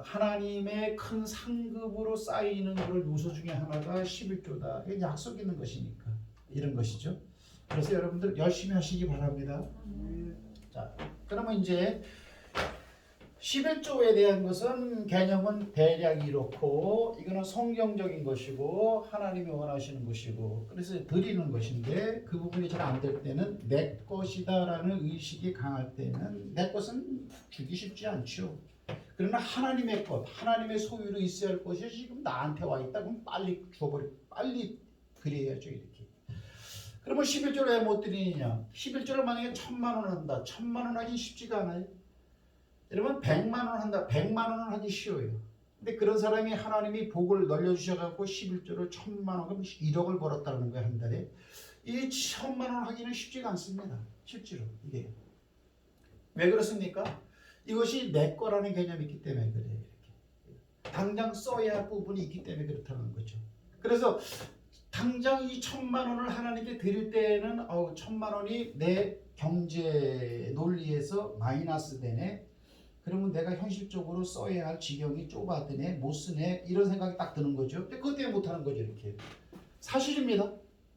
하나님의 큰 상급으로 쌓이는 걸 요소 중에 하나가 11조다. 이게 약속 있는 것이니까 이런 것이죠. 그래서 여러분들 열심히 하시기 바랍니다. 자, 그러면 이제 11조에 대한 것은 개념은 대략 이렇고 이거는 성경적인 것이고 하나님이 원하시는 것이고 그래서 드리는 것인데 그 부분이 잘 안 될 때는 내 것이다 라는 의식이 강할 때는 내 것은 주기 쉽지 않죠. 그러나 하나님의 것, 하나님의 소유로 있어야 할 것이 지금 나한테 와 있다 그럼 빨리 빨리 드려야죠. 이렇게. 그러면 11조를 왜 못 드리느냐? 11조를 만약에 1,000만 원 한다. 1,000만 원 하기 쉽지가 않아요. 여러분 100만 원 한다. 100만 원은 하기 쉬워요. 근데 그런 사람이 하나님이 복을 늘려주셔갖고 11조를 1,000만 원 그럼 1억을 벌었다는 거예요. 한 달에. 이 1,000만 원 하기는 쉽지가 않습니다. 실제로 이게. 왜 그렇습니까? 이것이 내 거라는 개념이 있기 때문에 그래요. 이렇게. 당장 써야 할 부분이 있기 때문에 그렇다는 거죠. 그래서 당장 이 1,000만 원을 하나님께 드릴 때에는 1,000만 원이 내 경제 논리에서 마이너스 되네. 그러면 내가 현실적으로 써야 할 지경이 좁아드네, 못 쓰네 이런 생각이 딱 드는 거죠. 근데 그것 때문에 못하는 거죠. 이렇게. 사실입니다.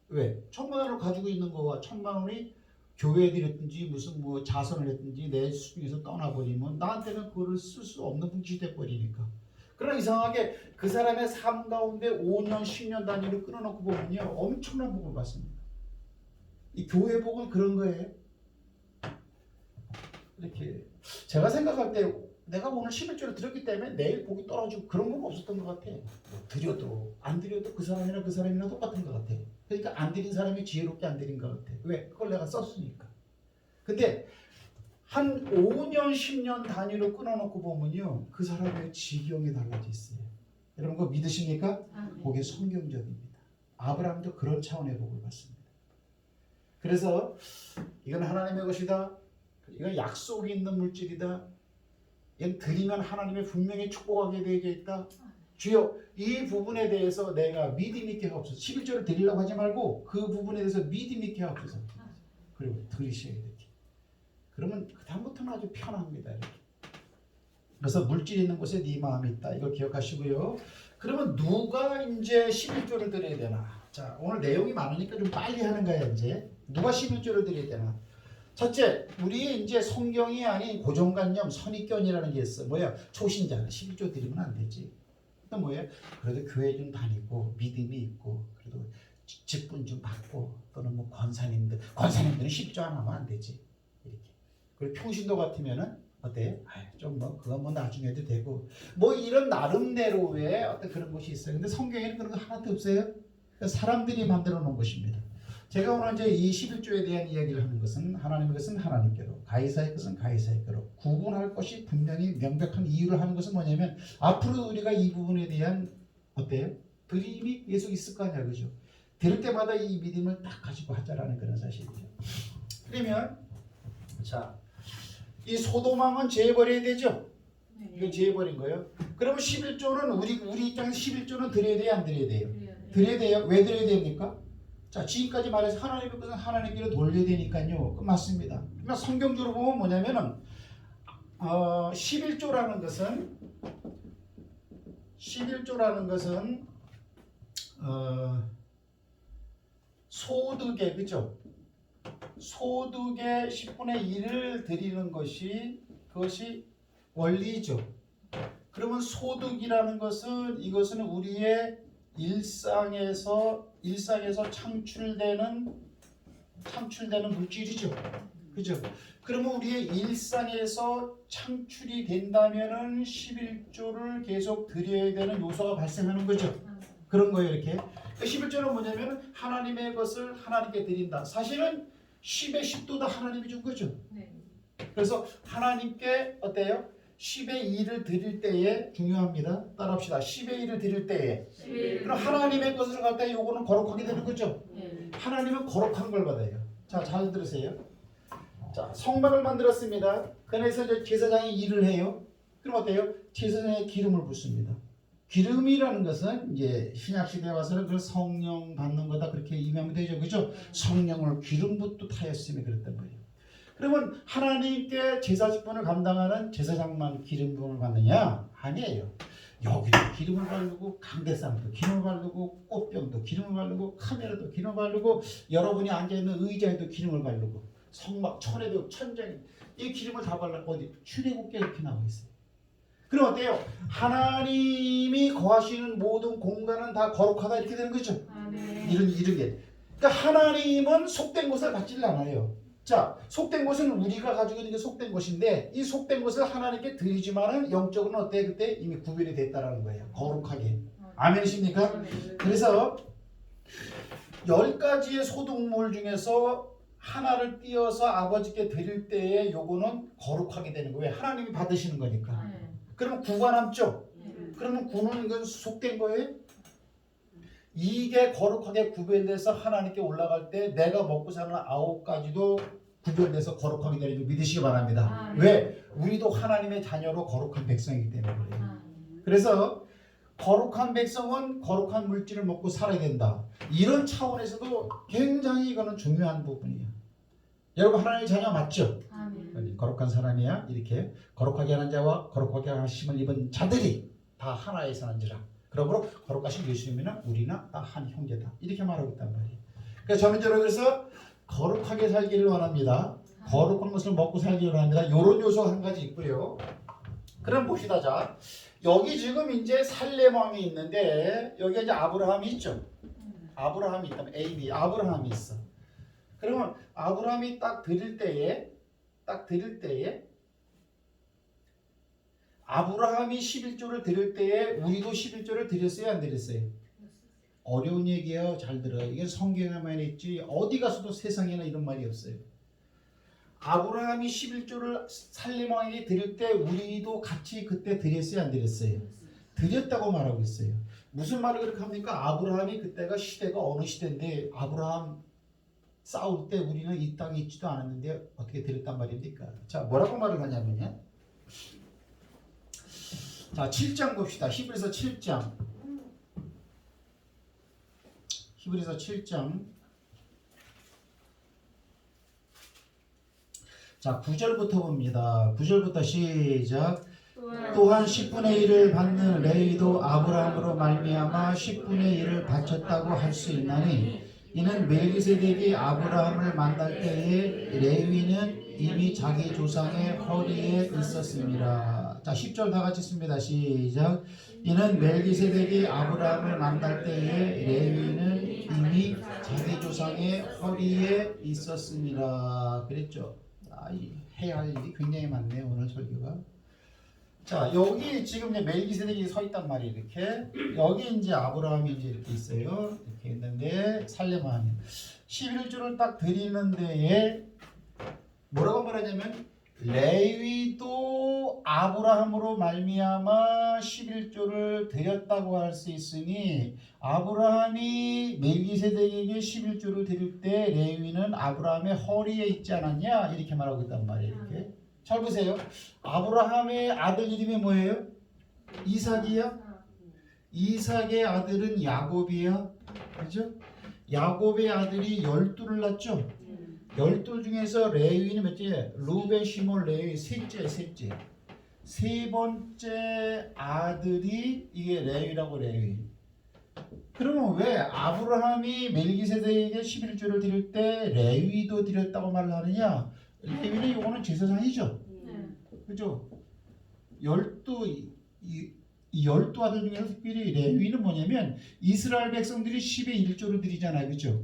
왜? 1,000만 원을 가지고 있는 거와 1,000만 원이 교회에 드렸든지 무슨 뭐 자선을 했든지 내 수중에서 떠나버리면 나한테는 그거를 쓸 수 없는 뭉치 돼버리니까. 그러나 이상하게 그 사람의 삶 가운데 5년, 10년 단위로 끊어놓고 보면요. 엄청난 복을 받습니다. 이 교회 복은 그런 거예요. 이렇게 제가 생각할 때 내가 오늘 11조를 드렸기 때문에 내일 복이 떨어지고 그런 건 없었던 것 같아. 드려도 안 드려도 그 사람이나 똑같은 것 같아. 그러니까 안 드린 사람이 지혜롭게 안 드린 것 같아. 왜? 그걸 내가 썼으니까. 근데 한 5년, 10년 단위로 끊어놓고 보면요. 그 사람의 지경이 달라져 있어요. 여러분 그거 믿으십니까? 그게 성경적입니다. 아브라함도 그런 차원의 복을 받습니다. 그래서 이건 하나님의 것이다. 이건 약속이 있는 물질이다. 이건 드리면 하나님의 분명히 축복하게 되어 있다. 주여 이 부분에 대해서 내가 믿음 있게 하옵소서. 11조를 드리려고 하지 말고 그 부분에 대해서 믿음 있게 하옵소서. 그리고 드리셔야 돼. 그러면 그다음부터는 아주 편합니다. 이렇게. 그래서 물질 있는 곳에 네 마음이 있다. 이걸 기억하시고요. 그러면 누가 이제 11조를 드려야 되나? 자, 오늘 내용이 많으니까 좀 빨리 하는 거야 이제. 누가 11조를 드려야 되나? 첫째, 우리의 이제 성경이 아닌 고정관념, 선입견이라는 게 있어. 뭐야? 초신자는 11조 드리면 안 되지. 또 뭐예요? 그래도 교회 좀 다니고 믿음이 있고 그래도 직분 좀 받고 또는 뭐 권사님들은 11조 안 하면 안 되지. 이렇게. 그리고 평신도 같으면은 어때요? 좀 뭐 그건 뭐 나중에 해도 되고 뭐 이런 나름대로의 어떤 그런 것이 있어요. 근데 성경에는 그런 거 하나도 없어요. 사람들이 만들어 놓은 것입니다. 제가 오늘 이제 이 11조에 대한 이야기를 하는 것은 하나님의 것은 하나님께로, 가이사의 것은 가이사에게로 구분할 것이 분명히 명백한 이유를 하는 것은 뭐냐면 앞으로 우리가 이 부분에 대한 어때요? 드림이 계속 있을 거 아니야, 그죠? 들을 때마다 이 믿음을 딱 가지고 하자라는 그런 사실이죠. 그러면 자, 이 소돔왕은 제버려야 되죠. 이건 제해버린 거예요. 그러면 11조는 우리 입장에서 11조는 드려야 돼요, 안 드려야 돼요? 드려야 돼요. 왜 드려야 됩니까? 자, 지금까지 말해서 하나님의 것은 하나님께로 돌려야 되니까요. 그 맞습니다. 그러니까 성경적으로 보면 뭐냐면은 11조라는 것은 소득의, 그죠? 소득의 10분의 1을 드리는 것이 그것이 원리죠. 그러면 소득이라는 것은 이것은 우리의 일상에서 창출되는 물질이죠. 그죠? 그러면 우리의 일상에서 창출이 된다면은 11조를 계속 드려야 되는 요소가 발생하는 거죠. 그런 거예요, 이렇게. 11조는 뭐냐면 하나님의 것을 하나님께 드린다. 사실은 10의 10도 다 하나님이 준 거죠. 그래서 하나님께 어때요? 10의 2를 드릴 때에 중요합니다. 따라합시다. 10의 2를 드릴 때에. 그럼 하나님의 것을 갖다 요거는 거룩하게 되는 거죠. 하나님은 거룩한 걸 받아요. 자, 잘 들으세요. 자, 성막을 만들었습니다. 그래서 이제 제사장이 일을 해요. 그럼 어때요? 제사장에 기름을 붓습니다. 기름이라는 것은 이제 신약 시대에 와서는 그 성령 받는 거다 그렇게 이해하면 되죠, 그죠? 성령을 기름 붓도 타였음이 그랬단 말이에요. 그러면 하나님께 제사 직분을 감당하는 제사장만 기름 부음을 받느냐? 아니에요. 여기도 기름을 바르고 강대상도 기름을 바르고 꽃병도 기름을 바르고 카메라도 기름을 바르고 여러분이 앉아있는 의자에도 기름을 바르고 성막 천에도 천장에 이 기름을 다 발라 어디 출애굽기에 이렇게 나와 있어요. 그럼 어때요? 하나님이 거하시는 모든 공간은 다 거룩하다 이렇게 되는 거죠. 이런 게. 그러니까 하나님은 속된 것을 갖지를 않아요. 자, 속된 것은 우리가 가지고 있는 게 속된 것인데 이 속된 것을 하나님께 드리지만은 영적으로는 어때? 그때 이미 구별이 됐다라는 거예요. 거룩하게. 아멘이십니까? 그래서 10가지의 소득물 중에서 하나를 띄어서 아버지께 드릴 때에 요거는 거룩하게 되는 거예요. 하나님이 받으시는 거니까. 그러면 9가 남죠? 그러면 9는 이건 속된 거예요? 이게 거룩하게 구별돼서 하나님께 올라갈 때 내가 먹고 사는 9가지도 구별돼서 거룩하게 되는 줄 믿으시기 바랍니다. 왜? 우리도 하나님의 자녀로 거룩한 백성이기 때문에 그래요. 그래서 거룩한 백성은 거룩한 물질을 먹고 살아야 된다. 이런 차원에서도 굉장히 이거는 중요한 부분이에요. 여러분 하나님의 자녀 맞죠? 거룩한 사람이야. 이렇게 거룩하게 하는 자와 거룩하게 하심을 입은 자들이 다 하나에 사는지라. 그러므로 거룩하신 예수님이나 우리나 다 한 형제다. 이렇게 말하고 있단 말이에요. 그래서 저는 그래서 거룩하게 살기를 원합니다. 거룩한 것을 먹고 살기를 원합니다. 이런 요소가 한 가지 있고요. 그럼 봅시다. 자, 여기 지금 이제 살렘 왕이 있는데 여기 이제 아브라함이 있죠. 아브라함이 있다면 AB 아브라함이 있어. 그러면 아브라함이 딱 드릴 때에 아브라함이 11조를 드릴 때에 우리도 11조를 드렸어요, 안 드렸어요? 어려운 얘기예요. 잘 들어요. 이게 성경에만 있지 어디 가서도 세상에는 이런 말이 없어요. 아브라함이 11조를 살렘 왕에게 드릴 때 우리도 같이 그때 드렸어요, 안 드렸어요? 드렸다고 말하고 있어요. 무슨 말을 그렇게 합니까? 아브라함이 그때가 시대가 어느 시대인데 아브라함 싸울 때 우리는 이 땅에 있지도 않았는데 어떻게 드렸단 말입니까? 자, 뭐라고 말을 하냐면요. 자, 7장 봅시다. 히브리서 7장. 히브리서 7장. 자, 9절부터 봅니다. 9절부터 시작. 또한 10분의 1을 받는 레위도 아브라함으로 말미암아 10분의 1을 바쳤다고 할 수 있나니 이는 멜기세덱이 아브라함을 만날 때에 레위는 이미 자기 조상의 허리에 있었습니다. 자, 10절 다 같이 씁니다. 시작. 이는 멜기세덱이 아브라함을 만날 때에 레위는 이미 자기 조상의 허리에 있었습니다. 그랬죠. 해야 할 일이 굉장히 많네요, 오늘 설교가. 자, 여기 지금 이제 멜기세덱이 서 있단 말이에요. 이렇게 여기 이제 아브라함이 이제 이렇게 있어요. 이렇게 있는데 살렘 왕이 11조를 딱 드리는 데에 뭐라고 말하냐면 레위도 아브라함으로 말미암아 11조를 드렸다고 할 수 있으니 아브라함이 멜기세덱에게 11조를 드릴 때 레위는 아브라함의 허리에 있지 않았냐 이렇게 말하고 있단 말이에요. 이렇게. 잘 보세요. 아브라함의 아들 이름이 뭐예요? 이삭이야. 이삭의 아들은 야곱이야. 그죠? 야곱의 아들이 12를 낳죠. 12 중에서 레위는 몇째? 루벤, 시몬, 레위 셋째. 세 번째 아들이 이게 레위라고 레위. 그러면 왜 아브라함이 멜기세덱에게 11조를 드릴 때 레위도 드렸다고 말을 하느냐? 레위는 이거는 제사장이죠. 그죠? 12 아들 중에서 특별히 레위는 뭐냐면 이스라엘 백성들이 10의 1조를 드리잖아요. 그죠?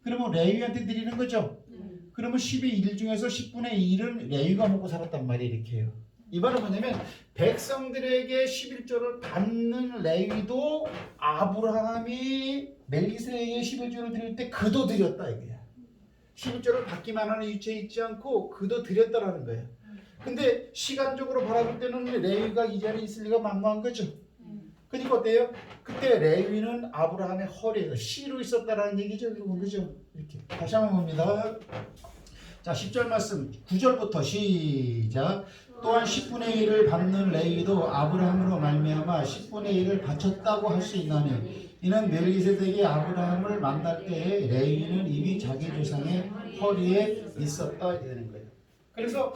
그러면 레위한테 드리는 거죠. 그러면 10의 1 중에서 10분의 1은 레위가 먹고 살았단 말이에요. 이렇게 해요. 이 말은 뭐냐면 백성들에게 11조를 받는 레위도 아브라함이 멜기세덱에게 11조를 드릴 때 그도 드렸다 이거야. 11조를 받기만 하는 위치에 있지 않고 그도 드렸다라는 거예요. 근데 시간적으로 바라볼 때는 레위가 이 자리에 있을 리가 만무한 거죠. 그러니까 어때요? 그때 레위는 아브라함의 허리에서 씨로 있었다라는 얘기죠. 그죠? 이렇게 다시 한번 봅니다. 자, 10절 말씀 9절부터 시작. 또한 10분의 1을 받는 레위도 아브라함으로 말미암아 10분의 1을 바쳤다고 할 수 있나니 이는 멜기세덱이 아브라함을 만날 때에 레위는 이미 자기 조상의 허리에 있었다 되는 거예요. 그래서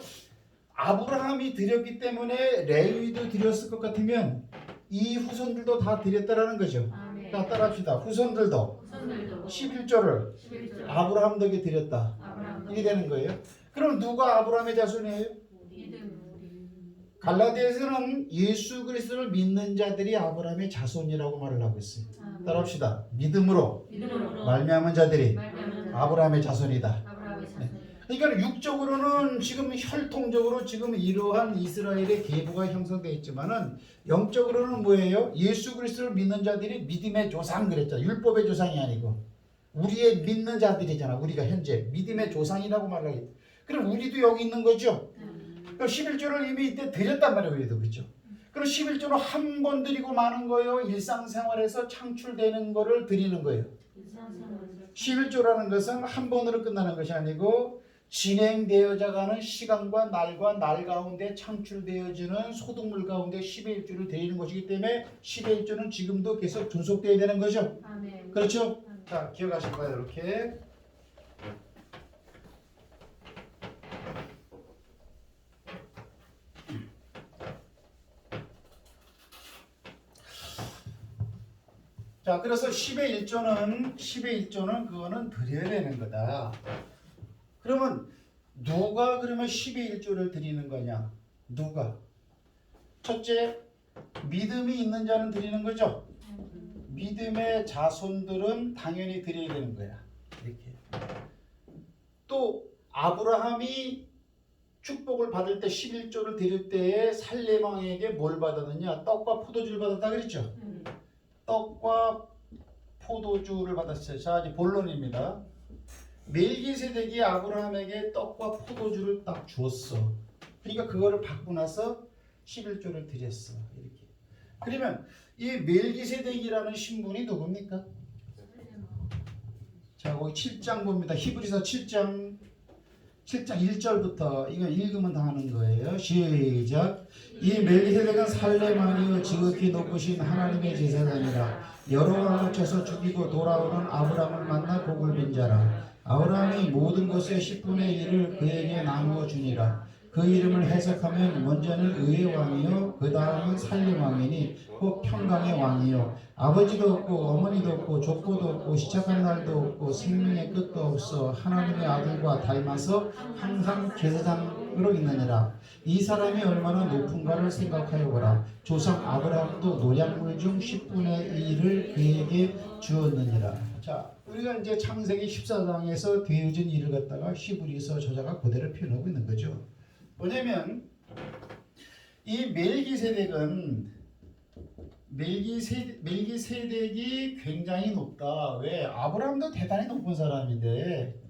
아브라함이 드렸기 때문에 레위도 드렸을 것 같으면 이 후손들도 다 드렸다라는 거죠. 자, 따라합시다. 후손들도 11조를 아브라함에게 드렸다. 이게 되는 거예요. 그럼 누가 아브라함의 자손이에요? 갈라디아에서는 예수 그리스도를 믿는 자들이 아브라함의 자손이라고 말을 하고 있어요. 따라합시다. 믿음으로 말미암은 자들이 아브라함의 자손이다. 그러니까 육적으로는 지금 혈통적으로 지금 이러한 이스라엘의 계보가 형성되어 있지만은 영적으로는 뭐예요? 예수 그리스도를 믿는 자들이 믿음의 조상 그랬잖아. 율법의 조상이 아니고 우리의 믿는 자들이잖아. 우리가 현재 믿음의 조상이라고 말하겠다. 그럼 우리도 여기 있는 거죠. 그럼 11조를 이미 이때 드렸단 말이에요. 우리도 그렇죠. 그럼 11조로 한 번 드리고 마는 거예요. 일상생활에서 창출되는 거를 드리는 거예요. 11조라는 것은 한 번으로 끝나는 것이 아니고 진행되어져 가는 시간과 날과 날 가운데 창출되어지는 소득물 가운데 10의 1조를 드리는 것이기 때문에 10의 1조는 지금도 계속 존속되어야 되는 거죠. 그렇죠? 자, 기억하실 거예요. 이렇게. 자, 그래서 10의 1조는 그거는 드려야 되는 거다. 그러면 누가 그러면 10의 1조를 드리는 거냐? 누가? 첫째, 믿음이 있는 자는 드리는 거죠. 믿음의 자손들은 당연히 드려야 되는 거야. 이렇게. 또 아브라함이 축복을 받을 때 11조를 드릴 때에 살레망에게 뭘 받았느냐? 떡과 포도주를 받았다 그랬죠. 떡과 포도주를 받았어요. 자, 이제 본론입니다. 멜기세덱이 아브라함에게 떡과 포도주를 딱 주었어. 그러니까 그거를 받고 나서 11조를 드렸어. 이렇게. 그러면 이 멜기세덱이라는 신분이 누굽니까? 자, 거기 7장 봅니다. 히브리서 7장 1절부터 이거 읽으면 다 하는 거예요. 시작. 이 멜기세덱은 살레만이요 지극히 높으신 하나님의 제사장이라 여러 왕 거쳐서 죽이고 돌아오는 아브라함을 만나 복을 빈 자라. 아브라함이 모든 것의 10분의 1을 그에게 나누어 주니라. 그 이름을 해석하면 먼저는 의의 왕이요 그 다음은 살림 왕이니 곧 평강의 왕이요 아버지도 없고 어머니도 없고 족보도 없고 시작한 날도 없고 생명의 끝도 없어 하나님의 아들과 닮아서 항상 제사장으로 있느니라. 이 사람이 얼마나 높은가를 생각하여 보라. 조상 아브라함도 노략물 중 10분의 1을 그에게 주었느니라. 자, 우리가 이제 창세기 14장에서 되어진 일을 갖다가 히브리서 저자가 그대로 표현하고 있는 거죠. 뭐냐면 이 멜기세덱이 굉장히 높다. 왜? 아브라함도 대단히 높은 사람인데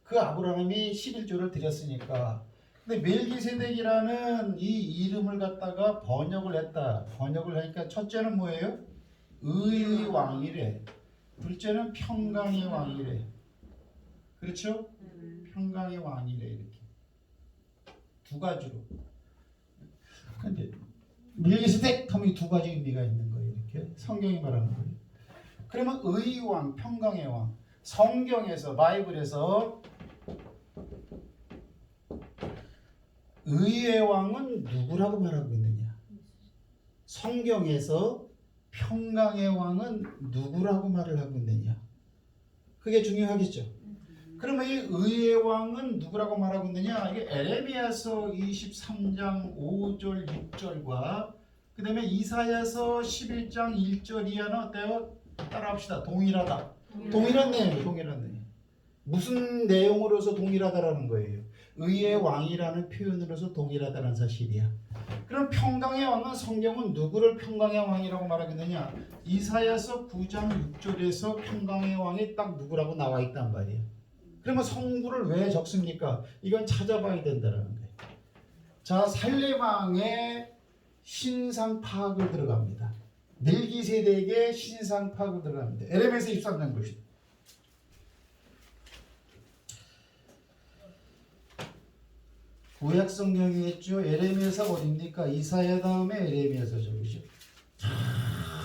그 아브라함이 11조를 드렸으니까. 근데 멜기세덱이라는 이 이름을 갖다가 번역을 했다. 번역을 하니까 첫째는 뭐예요? 의의 왕이래. 둘째는 평강의 왕이래. 그렇죠? 평강의 왕이래. 이렇게. 두 가지로. 근데 밀기스텍 하면 두 가지 의미가 있는 거예요. 이렇게 성경이 말하는 거예요. 그러면 의의 왕, 평강의 왕. 성경에서 바이블에서 의의 왕은 누구라고 말하고 있느냐? 성경에서 평강의 왕은 누구라고 말을 하고 있느냐? 그게 중요하겠죠. 그러면 이 의의 왕은 누구라고 말하고 있느냐? 이게 에레미야서 23장 5절 6절과 그 다음에 이사야서 11장 1절 이하는 어때요? 따라합시다. 동일하다. 동일한 내용이에요. 동일한 내용. 무슨 내용으로서 동일하다라는 거예요? 의의 왕이라는 표현으로서 동일하다는 사실이야. 그럼 평강의 왕은 성경은 누구를 평강의 왕이라고 말하겠느냐? 이사야서 9장 6절에서 평강의 왕이 딱 누구라고 나와 있단 말이에요. 그러면 성부를 왜 적습니까? 이건 찾아봐야 된다는 거예요. 자, 살레망의 신상 파악을 들어갑니다. 멜기세덱의 신상 파악을 들어갑니다. 에레미야서 23장 보시죠. 구약 성경이 있죠. 에레미야서 어딥니까? 이사야 다음에 에레미야서죠. 그죠?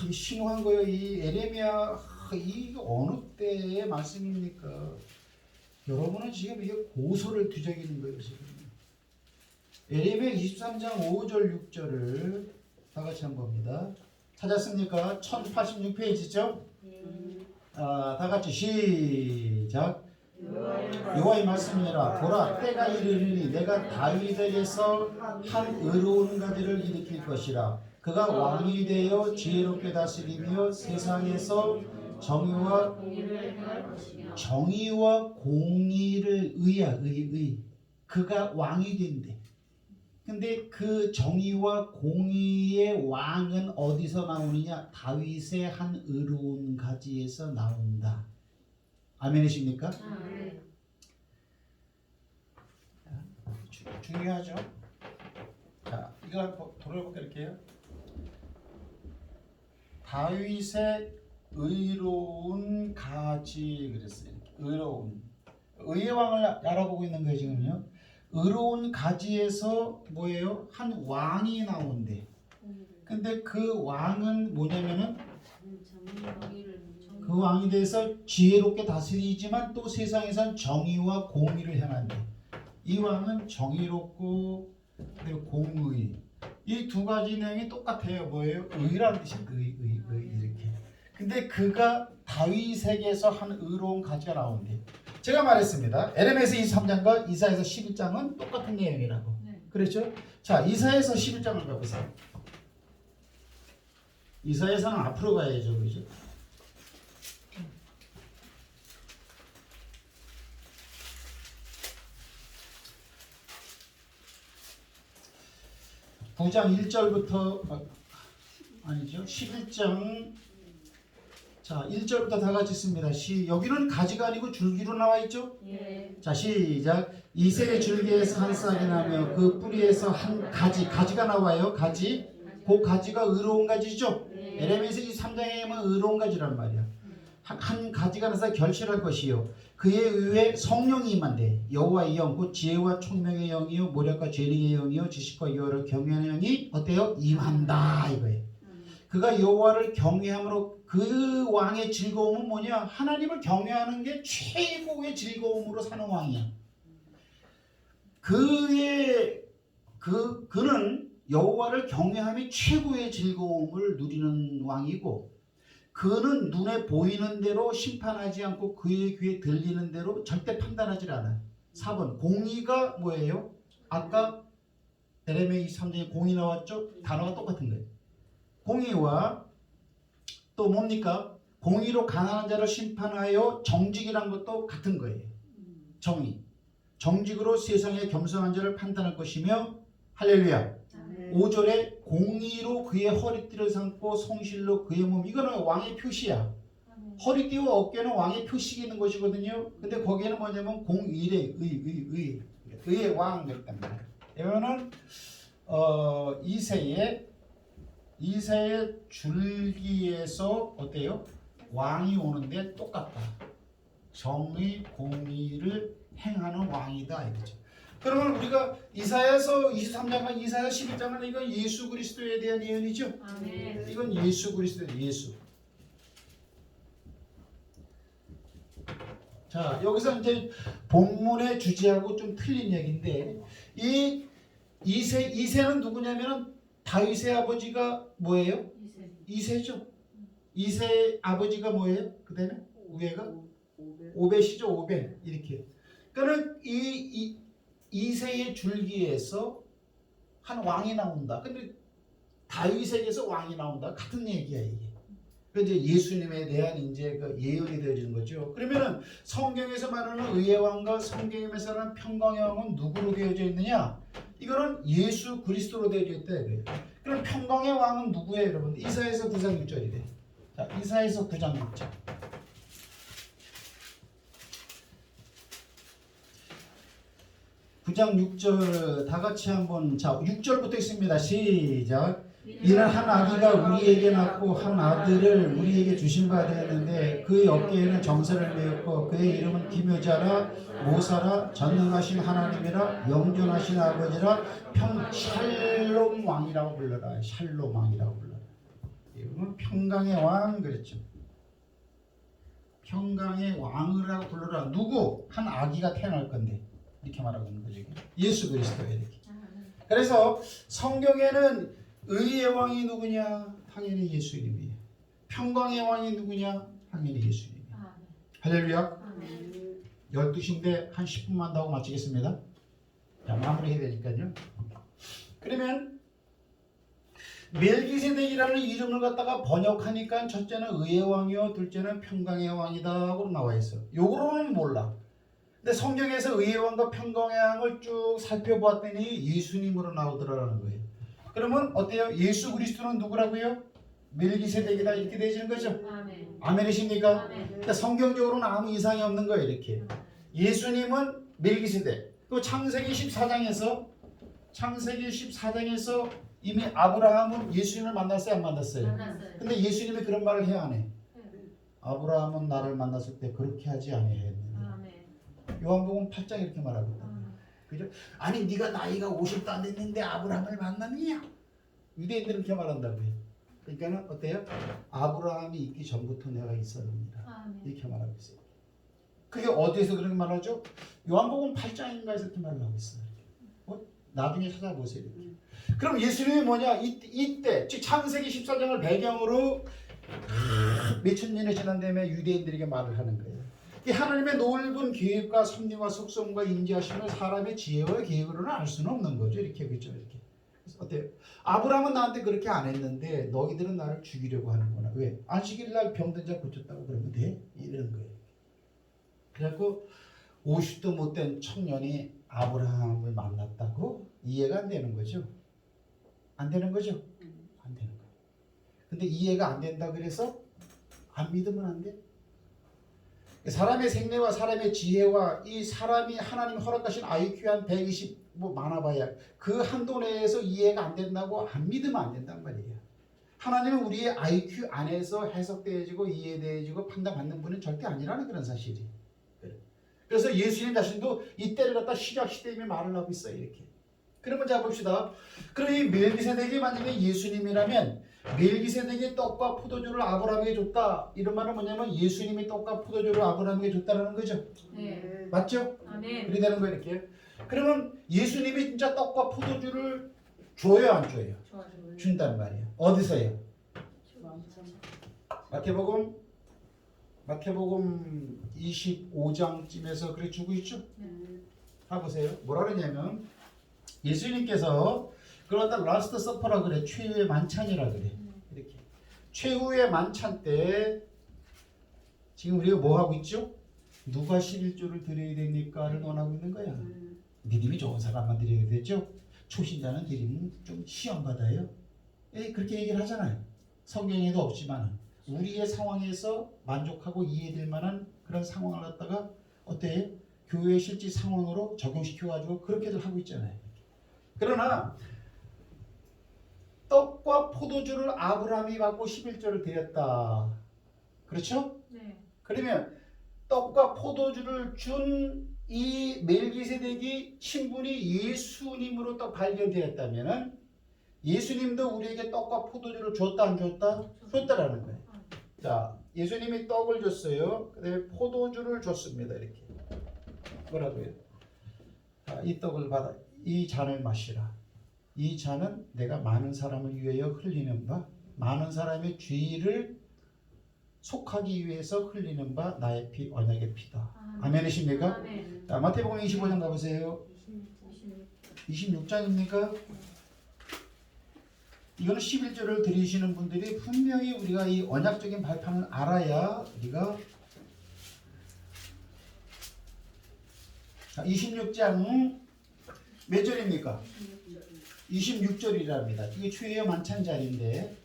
이 신호한 거예요. 이 에레미야 이 어느 때의 말씀입니까? 여러분은 지금 이게 고소를 뒤적이는 거예요. 지금. 에레미야 23장 5절 6절을 다 같이 한번 봅니다. 찾았습니까? 1086페이지죠? 다 같이 시작. 여호와의 말씀이니라. 보라, 때가 이르리니 내가 다윗에게서 한 의로운 가지를 일으킬 것이라. 그가 왕이 되어 지혜롭게 다스리며 세상에서 정의와 공의를 의. 그가 왕이 된대. 근데 그 정의와 공의의 왕은 어디서 나오느냐? 다윗의 한 의로운 가지에서 나온다. 아멘이십니까? 네. 중요하죠. 자, 이거 한번 돌아볼게요. 다윗의 의로운 가지 그랬어요. 의로운 의의 왕을 알아보고 있는 거예요 지금요. 의로운 가지에서 뭐예요? 한 왕이 나온대. 근데 그 왕은 뭐냐면은 그 왕에 대해서 지혜롭게 다스리지만 또 세상에선 정의와 공의를 행한대. 이 왕은 정의롭고 그리고 공의 이 두 가지 내용이 똑같아요. 뭐예요? 의라는 뜻이 의 이렇게. 근데 그가 다윗에게서 한 의로운 가지가 나온대. 제가 말했습니다. 에레미야서 23장과 이사야서 11장은 똑같은 내용이라고. 그렇죠? 자, 이사야서 11장을 가보세요. 이사야서는 앞으로 가야죠. 그죠? (9장) 1절부터 아니죠. 11장 자 1절부터 다 같이 씁니다. 여기는 가지가 아니고 줄기로 나와 있죠. 예. 자 시작. 이새의 줄기에서 한 싹이 나며 그 뿌리에서 한 가지가 나와요. 가지. 그 가지가 의로운 가지죠. 예. 에레미야서 3장에 보면 의로운 가지란 말이야. 한 가지가 나서 결실할 것이요. 그에 의해 성령이 임한대. 여호와의 영, 곧 지혜와 총명의 영이요, 모략과 죄능의 영이요, 지식과 여호와를 경외하는 영이 어때요? 임한다 이거예요. 그가 여호와를 경외함으로 그 왕의 즐거움은 뭐냐? 하나님을 경외하는 게 최고의 즐거움으로 사는 왕이야. 그는 여호와를 경외함이 최고의 즐거움을 누리는 왕이고, 그는 눈에 보이는 대로 심판하지 않고 그의 귀에 들리는 대로 절대 판단하지 않아요. 4번 공의가 뭐예요? 아까 에레미야 23장에 공의 나왔죠? 단어가 똑같은 거예요. 공의와 또 뭡니까? 공의로 가난한 자를 심판하여 정직이란 것도 같은 거예요. 정의. 정직으로 세상의 겸손한 자를 판단할 것이며 할렐루야. 5절에 공의로 그의 허리띠를 삼고 성실로 그의 몸. 이거는 왕의 표시야. 허리띠와 어깨는 왕의 표식이 있는 것이거든요. 근데 거기에는 뭐냐면 공의의 의의 왕 그랬단 말이에요. 이거는 이새의 줄기에서 어때요? 왕이 오는데 똑같다. 정의, 공의를 행하는 왕이다 이거죠. 그러면 우리가 이사야서 23장과 이사야 11장은 이건 예수 그리스도에 대한 예언이죠. 아멘. 이건 예수 그리스도, 예수. 자, 여기서 이제 본문의 주제하고 좀 틀린 얘기인데, 이 이새는 누구냐면은 다윗의 아버지가 뭐예요? 이새죠. 이새의 아버지가 뭐예요? 그다음에 위에가 오벳이죠. 오벳. 이렇게. 그러니까 이 이새의 줄기에서 한 왕이 나온다. 근데 다윗에게서 왕이 나온다. 같은 얘기야 이게. 그 이제 예수님에 대한 이제 그 예언이 되어지는 거죠. 그러면은 성경에서 말하는 의의 왕과 성경에서 말하는 평강의 왕은 누구로 되어져 있느냐? 이거는 예수 그리스도로 되어져 있다 이거예요. 그럼 평강의 왕은 누구예요, 여러분? 이사야서 9장 6절이래. 자, 이사야서 9장 6절. 9장 6절 다 같이 한번, 자 6절부터 있습니다. 시작. 이는 한 아기가 우리에게 낳고 한 아들을 우리에게 주신 바 되었는데 그의 어깨에는 정사를 메었고 그의 이름은 기묘자라 모사라 전능하신 하나님이라 영존하신 아버지라 샬롬 왕이라고 불러라. 샬롬 왕이라고 불러라. 이름은 평강의 왕 그랬죠. 평강의 왕이라고 불러라. 누구? 한 아기가 태어날 건데 이렇게 말하고 있는 거죠. 예수 그리스도에 이렇게. 그래서 성경에는 의의 왕이 누구냐? 당연히 예수님이에요. 평강의 왕이 누구냐? 당연히 예수님이에요. 할렐루야. 12시인데 한 10분만 더 하고 마치겠습니다. 자, 마무리해야 되니까요. 그러면 멜기세덱이라는 이름을 갖다가 번역하니까 첫째는 의의 왕이요, 둘째는 평강의 왕이다고 나와 있어. 요거로는 몰라. 근데 성경에서 의의 왕과 평강의 왕을 쭉 살펴보았더니 예수님으로 나오더라는 거예요. 그러면 어때요? 예수 그리스도는 누구라고요? 멜기세덱이다 이렇게 되어지는 거죠. 아멘. 아멘이십니까? 아멘. 그러니까 성경적으로는 아무 이상이 없는 거예요. 이렇게 예수님은 멜기세덱. 또 창세기 14장에서 이미 아브라함은 예수님을 만났어요, 안 만났어요? 만났어요. 근데 예수님이 그런 말을 해야 안 해? 아브라함은 나를 만났을 때 그렇게 하지 아니했느니. 아멘. 요한복음 8장 이렇게 말하고 있다. 그죠? 아니 네가 나이가 50도 안 됐는데 아브라함을 만났느냐? 유대인들은 그렇게 말한다고요. 그러니까는 어때요? 아브라함이 있기 전부터 내가 있었습니다. 아멘. 이렇게 말하고 있어요. 그게 어디에서 그렇게 말하죠? 요한복음 8장인가에서 이렇게 말을 하고 있어요. 나중에 찾아보세요. 이렇게. 그럼 예수님이 뭐냐? 이때 즉 창세기 14장을 배경으로 몇천 년이 지난 다음에 유대인들에게 말을 하는 거예요. 이 하나님의 넓은 계획과 섭리와 속성과 인지하심을 사람의 지혜와 계획으로는 알 수는 없는 거죠. 이렇게 그렇죠. 이렇게. 그래서 어때요? 아브라함은 나한테 그렇게 안 했는데 너희들은 나를 죽이려고 하는구나. 왜? 안식일 날 병든 자 고쳤다고 그러면 돼? 이러는 거예요. 그래갖고 50도 못된 청년이 아브라함을 만났다고 이해가 안 되는 거죠. 안 되는 거죠. 안 되는 거예요. 근데 이해가 안 된다 그래서 안 믿으면 안 돼. 사람의 생애와 사람의 지혜와 이 사람이 하나님 허락하신 IQ 한 120 뭐 많아봐야 그 한도 내에서 이해가 안 된다고 안 믿으면 안 된단 말이에요. 하나님은 우리의 IQ 안에서 해석되어지고 이해되어지고 판단받는 분은 절대 아니라는 그런 사실이. 그래서 예수님 자신도 이때를 갖다 시작 시대임에 말을 하고 있어요. 이렇게. 그러면 자 봅시다. 그럼 이 멜기세덱이 만약에 예수님이라면 멜기세덱이 떡과 포도주를 아브라함에게 줬다. 이런 말은 뭐냐면 예수님이 떡과 포도주를 아브라함에게 줬다는 거죠. 네. 맞죠? 아멘. 그렇게 되는 거예요. 이렇게. 그러면 예수님이 진짜 떡과 포도주를 줘요, 안 줘요? 준단 말이에요. 어디서요? 마태복음 25장쯤에서 그렇게 주고 있죠? 봐보세요. 뭐라 그러냐면 예수님께서 그걸 갖다 라스트 서퍼라 그래. 최후의 만찬이라 그래. 이렇게. 최후의 만찬 때 지금 우리가 뭐 하고 있죠? 누가 11조를 드려야 됩니까를 논하고 있는 거야. 믿음이 좋은 사람만 드려야 되죠. 초신자는 드리면 좀 시험받아요. 그렇게 얘기를 하잖아요. 성경에도 없지만 우리의 상황에서 만족하고 이해될 만한 그런 상황을 갖다가 어때요? 교회의 실제 상황으로 적용시켜가지고 그렇게들 하고 있잖아요. 그러나 떡과 포도주를 아브라함이 받고 11조를 드렸다. 그렇죠? 네. 그러면 떡과 포도주를 준 이 멜기세덱이 신분이 예수님으로 또 발견되었다면은 예수님도 우리에게 떡과 포도주를 줬다 안 줬다? 줬다라는 거예요. 자, 예수님이 떡을 줬어요. 그다음에 포도주를 줬습니다. 이렇게 뭐라고요? 자, 이 떡을 받아 이 잔을 마시라. 이 잔은 내가 많은 사람을 위하여 흘리는 바, 많은 사람의 죄를 속하기 위해서 흘리는 바 나의 피, 언약의 피다. 아멘이십니까? 아멘. 자, 마태복음 25장 가보세요. 26장입니까? 이거는 11절을 들으시는 분들이 분명히 우리가 이 언약적인 발판을 알아야 우리가, 자, 26장 몇 절입니까? 26절이랍니다. 이게 주의 만찬 자리인데,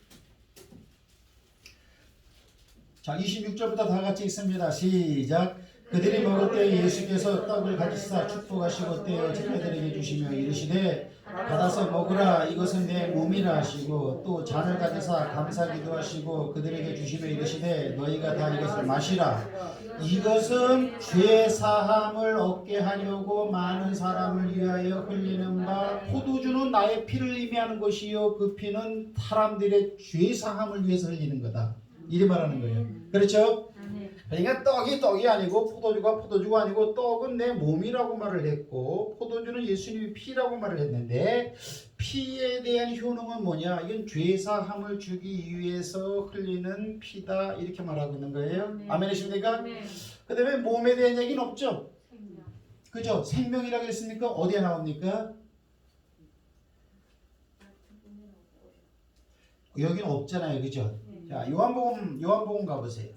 자, 26절부터 다 같이 읽습니다. 시작. 그들이 먹을 때 예수께서 떡을 가지사 축복하시고 떼어 제자들에게 주시며 이르시되 받아서 먹으라, 이것은 내 몸이라 하시고, 또 잔을 가지사 감사기도 하시고 그들에게 주시며 이르시되 너희가 다 이것을 마시라, 이것은 죄 사함을 얻게 하려고 많은 사람을 위하여 흘리는 바, 포도주는 나의 피를 의미하는 것이요 그 피는 사람들의 죄 사함을 위해서 흘리는 거다, 이리 말하는 거예요. 그렇죠? 그러니까 떡이 아니고 포도주가 포도주가 아니고 떡은 내 몸이라고 말을 했고 포도주는 예수님의 피라고 말을 했는데, 피에 대한 효능은 뭐냐? 이건 죄사함을 주기 위해서 흘리는 피다, 이렇게 말하고 있는 거예요. 아멘이십니까? 그 다음에 몸에 대한 얘기는 없죠? 그죠? 생명이라고 했습니까? 어디에 나옵니까? 여기는 없잖아요. 그죠? 자, 요한복음 가보세요.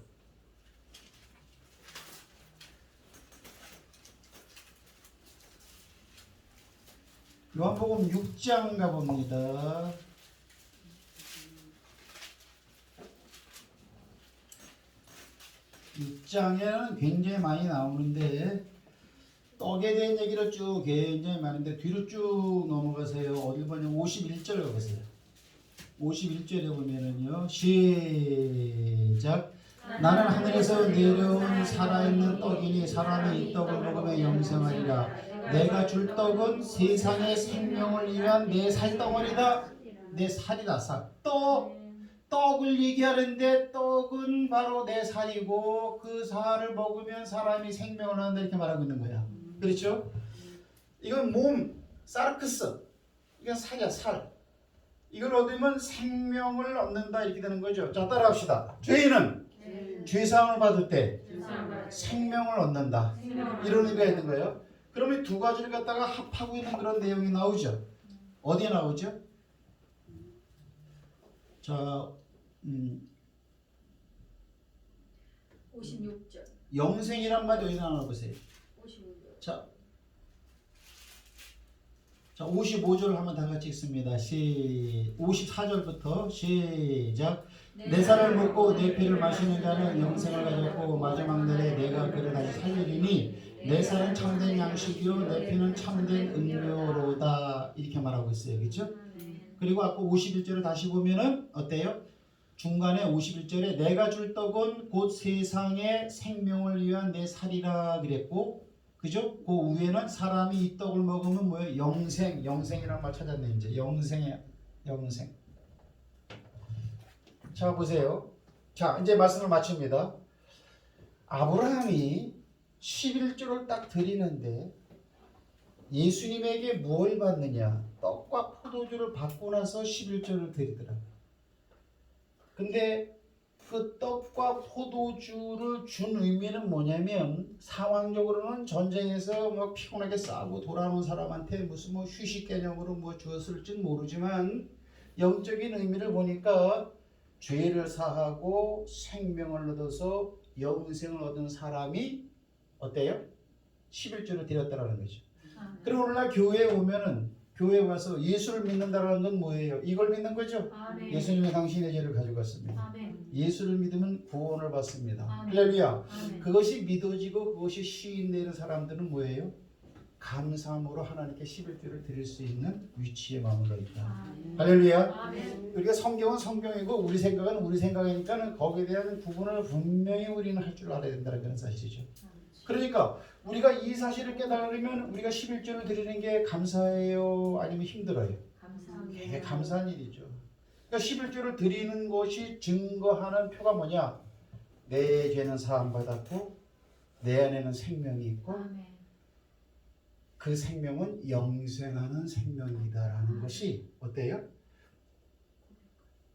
요한복음 6장 가봅니다. 6장에는 굉장히 많이 나오는데 떡에 대한 얘기를 쭉 굉장히 많은데 뒤로 쭉 넘어가세요. 어딜 보냐면 51절 가보세요. 51절에 보면은요, 시작. 나는 하늘에서 내려온 살아있는 떡이니 사람이 이 떡을 먹으면 영생하리라. 내가 줄 떡은 세상의 생명을 위한 내 살덩어리다. 내 살이다. 살. 떡을 얘기하는데 떡은 바로 내 살이고 그 살을 먹으면 사람이 생명을 얻는다, 이렇게 말하고 있는 거야. 그렇죠? 이건 몸, 사르크스. 이건 살이야, 살. 이걸 얻으면 생명을 얻는다, 이렇게 되는 거죠. 자, 따라합시다. 죄인은 죄사함을 받을 때 생명을 얻는다, 이런 의미가 있는 거예요. 그러면 두 가지를 갖다가 합하고 있는 그런 내용이 나오죠. 어디에 나오죠? 자, 56절. 영생이란 말 여기 나와보세요. 56절. 자, 55절 한번 다 같이 읽습니다. 54절부터 시작. 내 살을 먹고 내 피를 마시는 자는 영생을 가졌고 마지막 날에 내가 그를 다시 살리리니 내 살은 참된 양식이요 내 피는 참된 음료로다, 이렇게 말하고 있어요. 그렇죠? 그리고 아까 51절을 다시 보면은 어때요? 중간에 51절에 내가 줄 떡은 곧 세상의 생명을 위한 내 살이라 그랬고, 그죠? 그 위에는 사람이 이 떡을 먹으면 뭐예요? 영생이란 말 찾았네. 이제 영생. 자, 보세요. 자, 이제 말씀을 마칩니다. 아브라함이 11조를 딱 드리는데 예수님에게 뭘 받느냐? 떡과 포도주를 받고 나서 11조를 드리더라고요. 근데 그 떡과 포도주를 준 의미는 뭐냐면, 상황적으로는 전쟁에서 뭐 피곤하게 싸우고 돌아오는 사람한테 무슨 뭐 휴식 개념으로 뭐 주었을지는 모르지만, 영적인 의미를 보니까 죄를 사하고 생명을 얻어서 영생을 얻은 사람이 어때요? 11조를 드렸다라는 거죠. 그리고 오늘날 교회에 오면은, 교회에 와서 예수를 믿는다는 건 뭐예요? 이걸 믿는 거죠. 아멘. 예수님이 당신의 죄를 가져갔습니다. 아멘. 예수를 믿으면 구원을 받습니다. 아멘. 할렐루야. 아멘. 그것이 믿어지고 그것이 시인되는 사람들은 뭐예요? 감사함으로 하나님께 11조를 드릴 수 있는 위치에 머물러 있다. 할렐루야. 우리가 성경은 성경이고 우리 생각은 우리 생각이니까 거기에 대한 구분을 분명히 우리는 할 줄 알아야 된다는 그런 사실이죠. 그러니까 우리가 이 사실을 깨달으면 우리가 11조를 드리는 게 감사해요? 아니면 힘들어요? 되게 감사한 일이죠. 그러니까 11조를 드리는 것이 증거하는 표가 뭐냐? 내 죄는 사함받았고 내 안에는 생명이 있고 그 생명은 영생하는 생명이다라는 것이 어때요?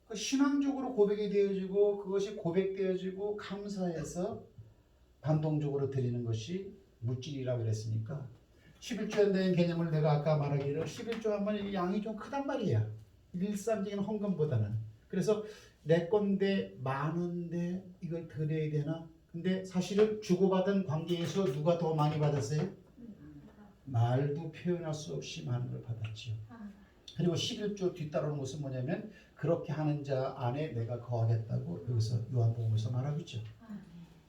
그 신앙적으로 고백이 되어지고 그것이 고백되어지고 감사해서 반동적으로 드리는 것이 물질이라고 그랬으니까 11조에 대한 개념을 내가 아까 말하기를 11조 하면 양이 좀 크단 말이야. 일상적인 헌금보다는. 그래서 내 건데 많은데 이걸 드려야 되나? 근데 사실은 주고받은 관계에서 누가 더 많이 받았어요? 말도 표현할 수 없이 많은 걸 받았지요. 그리고 11조 뒤따르는 것은 뭐냐면 그렇게 하는 자 안에 내가 거하겠다고 여기서 요한복음에서 말하고 있죠.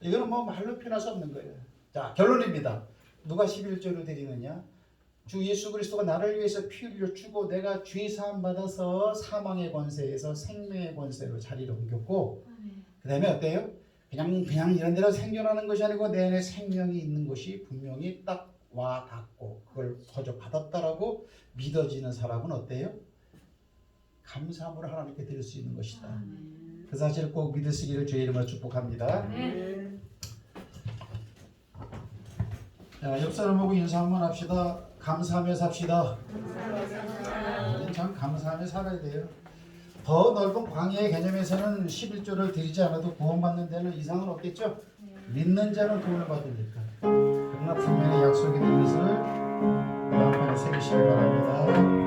이거는 뭐 말로 표현할 수 없는 거예요. 자, 결론입니다. 누가 11조를 드리느냐? 주 예수 그리스도가 나를 위해서 피 흘려 주고 내가 죄 사함 받아서 사망의 권세에서 생명의 권세로 자리를 옮겼고 그 다음에 어때요? 그냥 이런 데로 생존하는 것이 아니고 내 안에 생명이 있는 것이 분명히 딱 와 닿고 그걸 거저 받았다라고 믿어지는 사람은 어때요? 감사함으로 하나님께 드릴 수 있는 것이다. 그 사실을 꼭 믿으시기를 주의 이름으로 축복합니다. 자, 옆 사람하고 인사 한번 합시다. 감사하며 삽시다. 우리는 참 감사하며 살아야 돼요. 더 넓은 광야의 개념에서는 11조를 드리지 않아도 구원받는 데는 이상은 없겠죠? 믿는 자는 구원을 받으니까. 그러나 분명히 약속이 있는 것을 마음에 새기시기 바랍니다.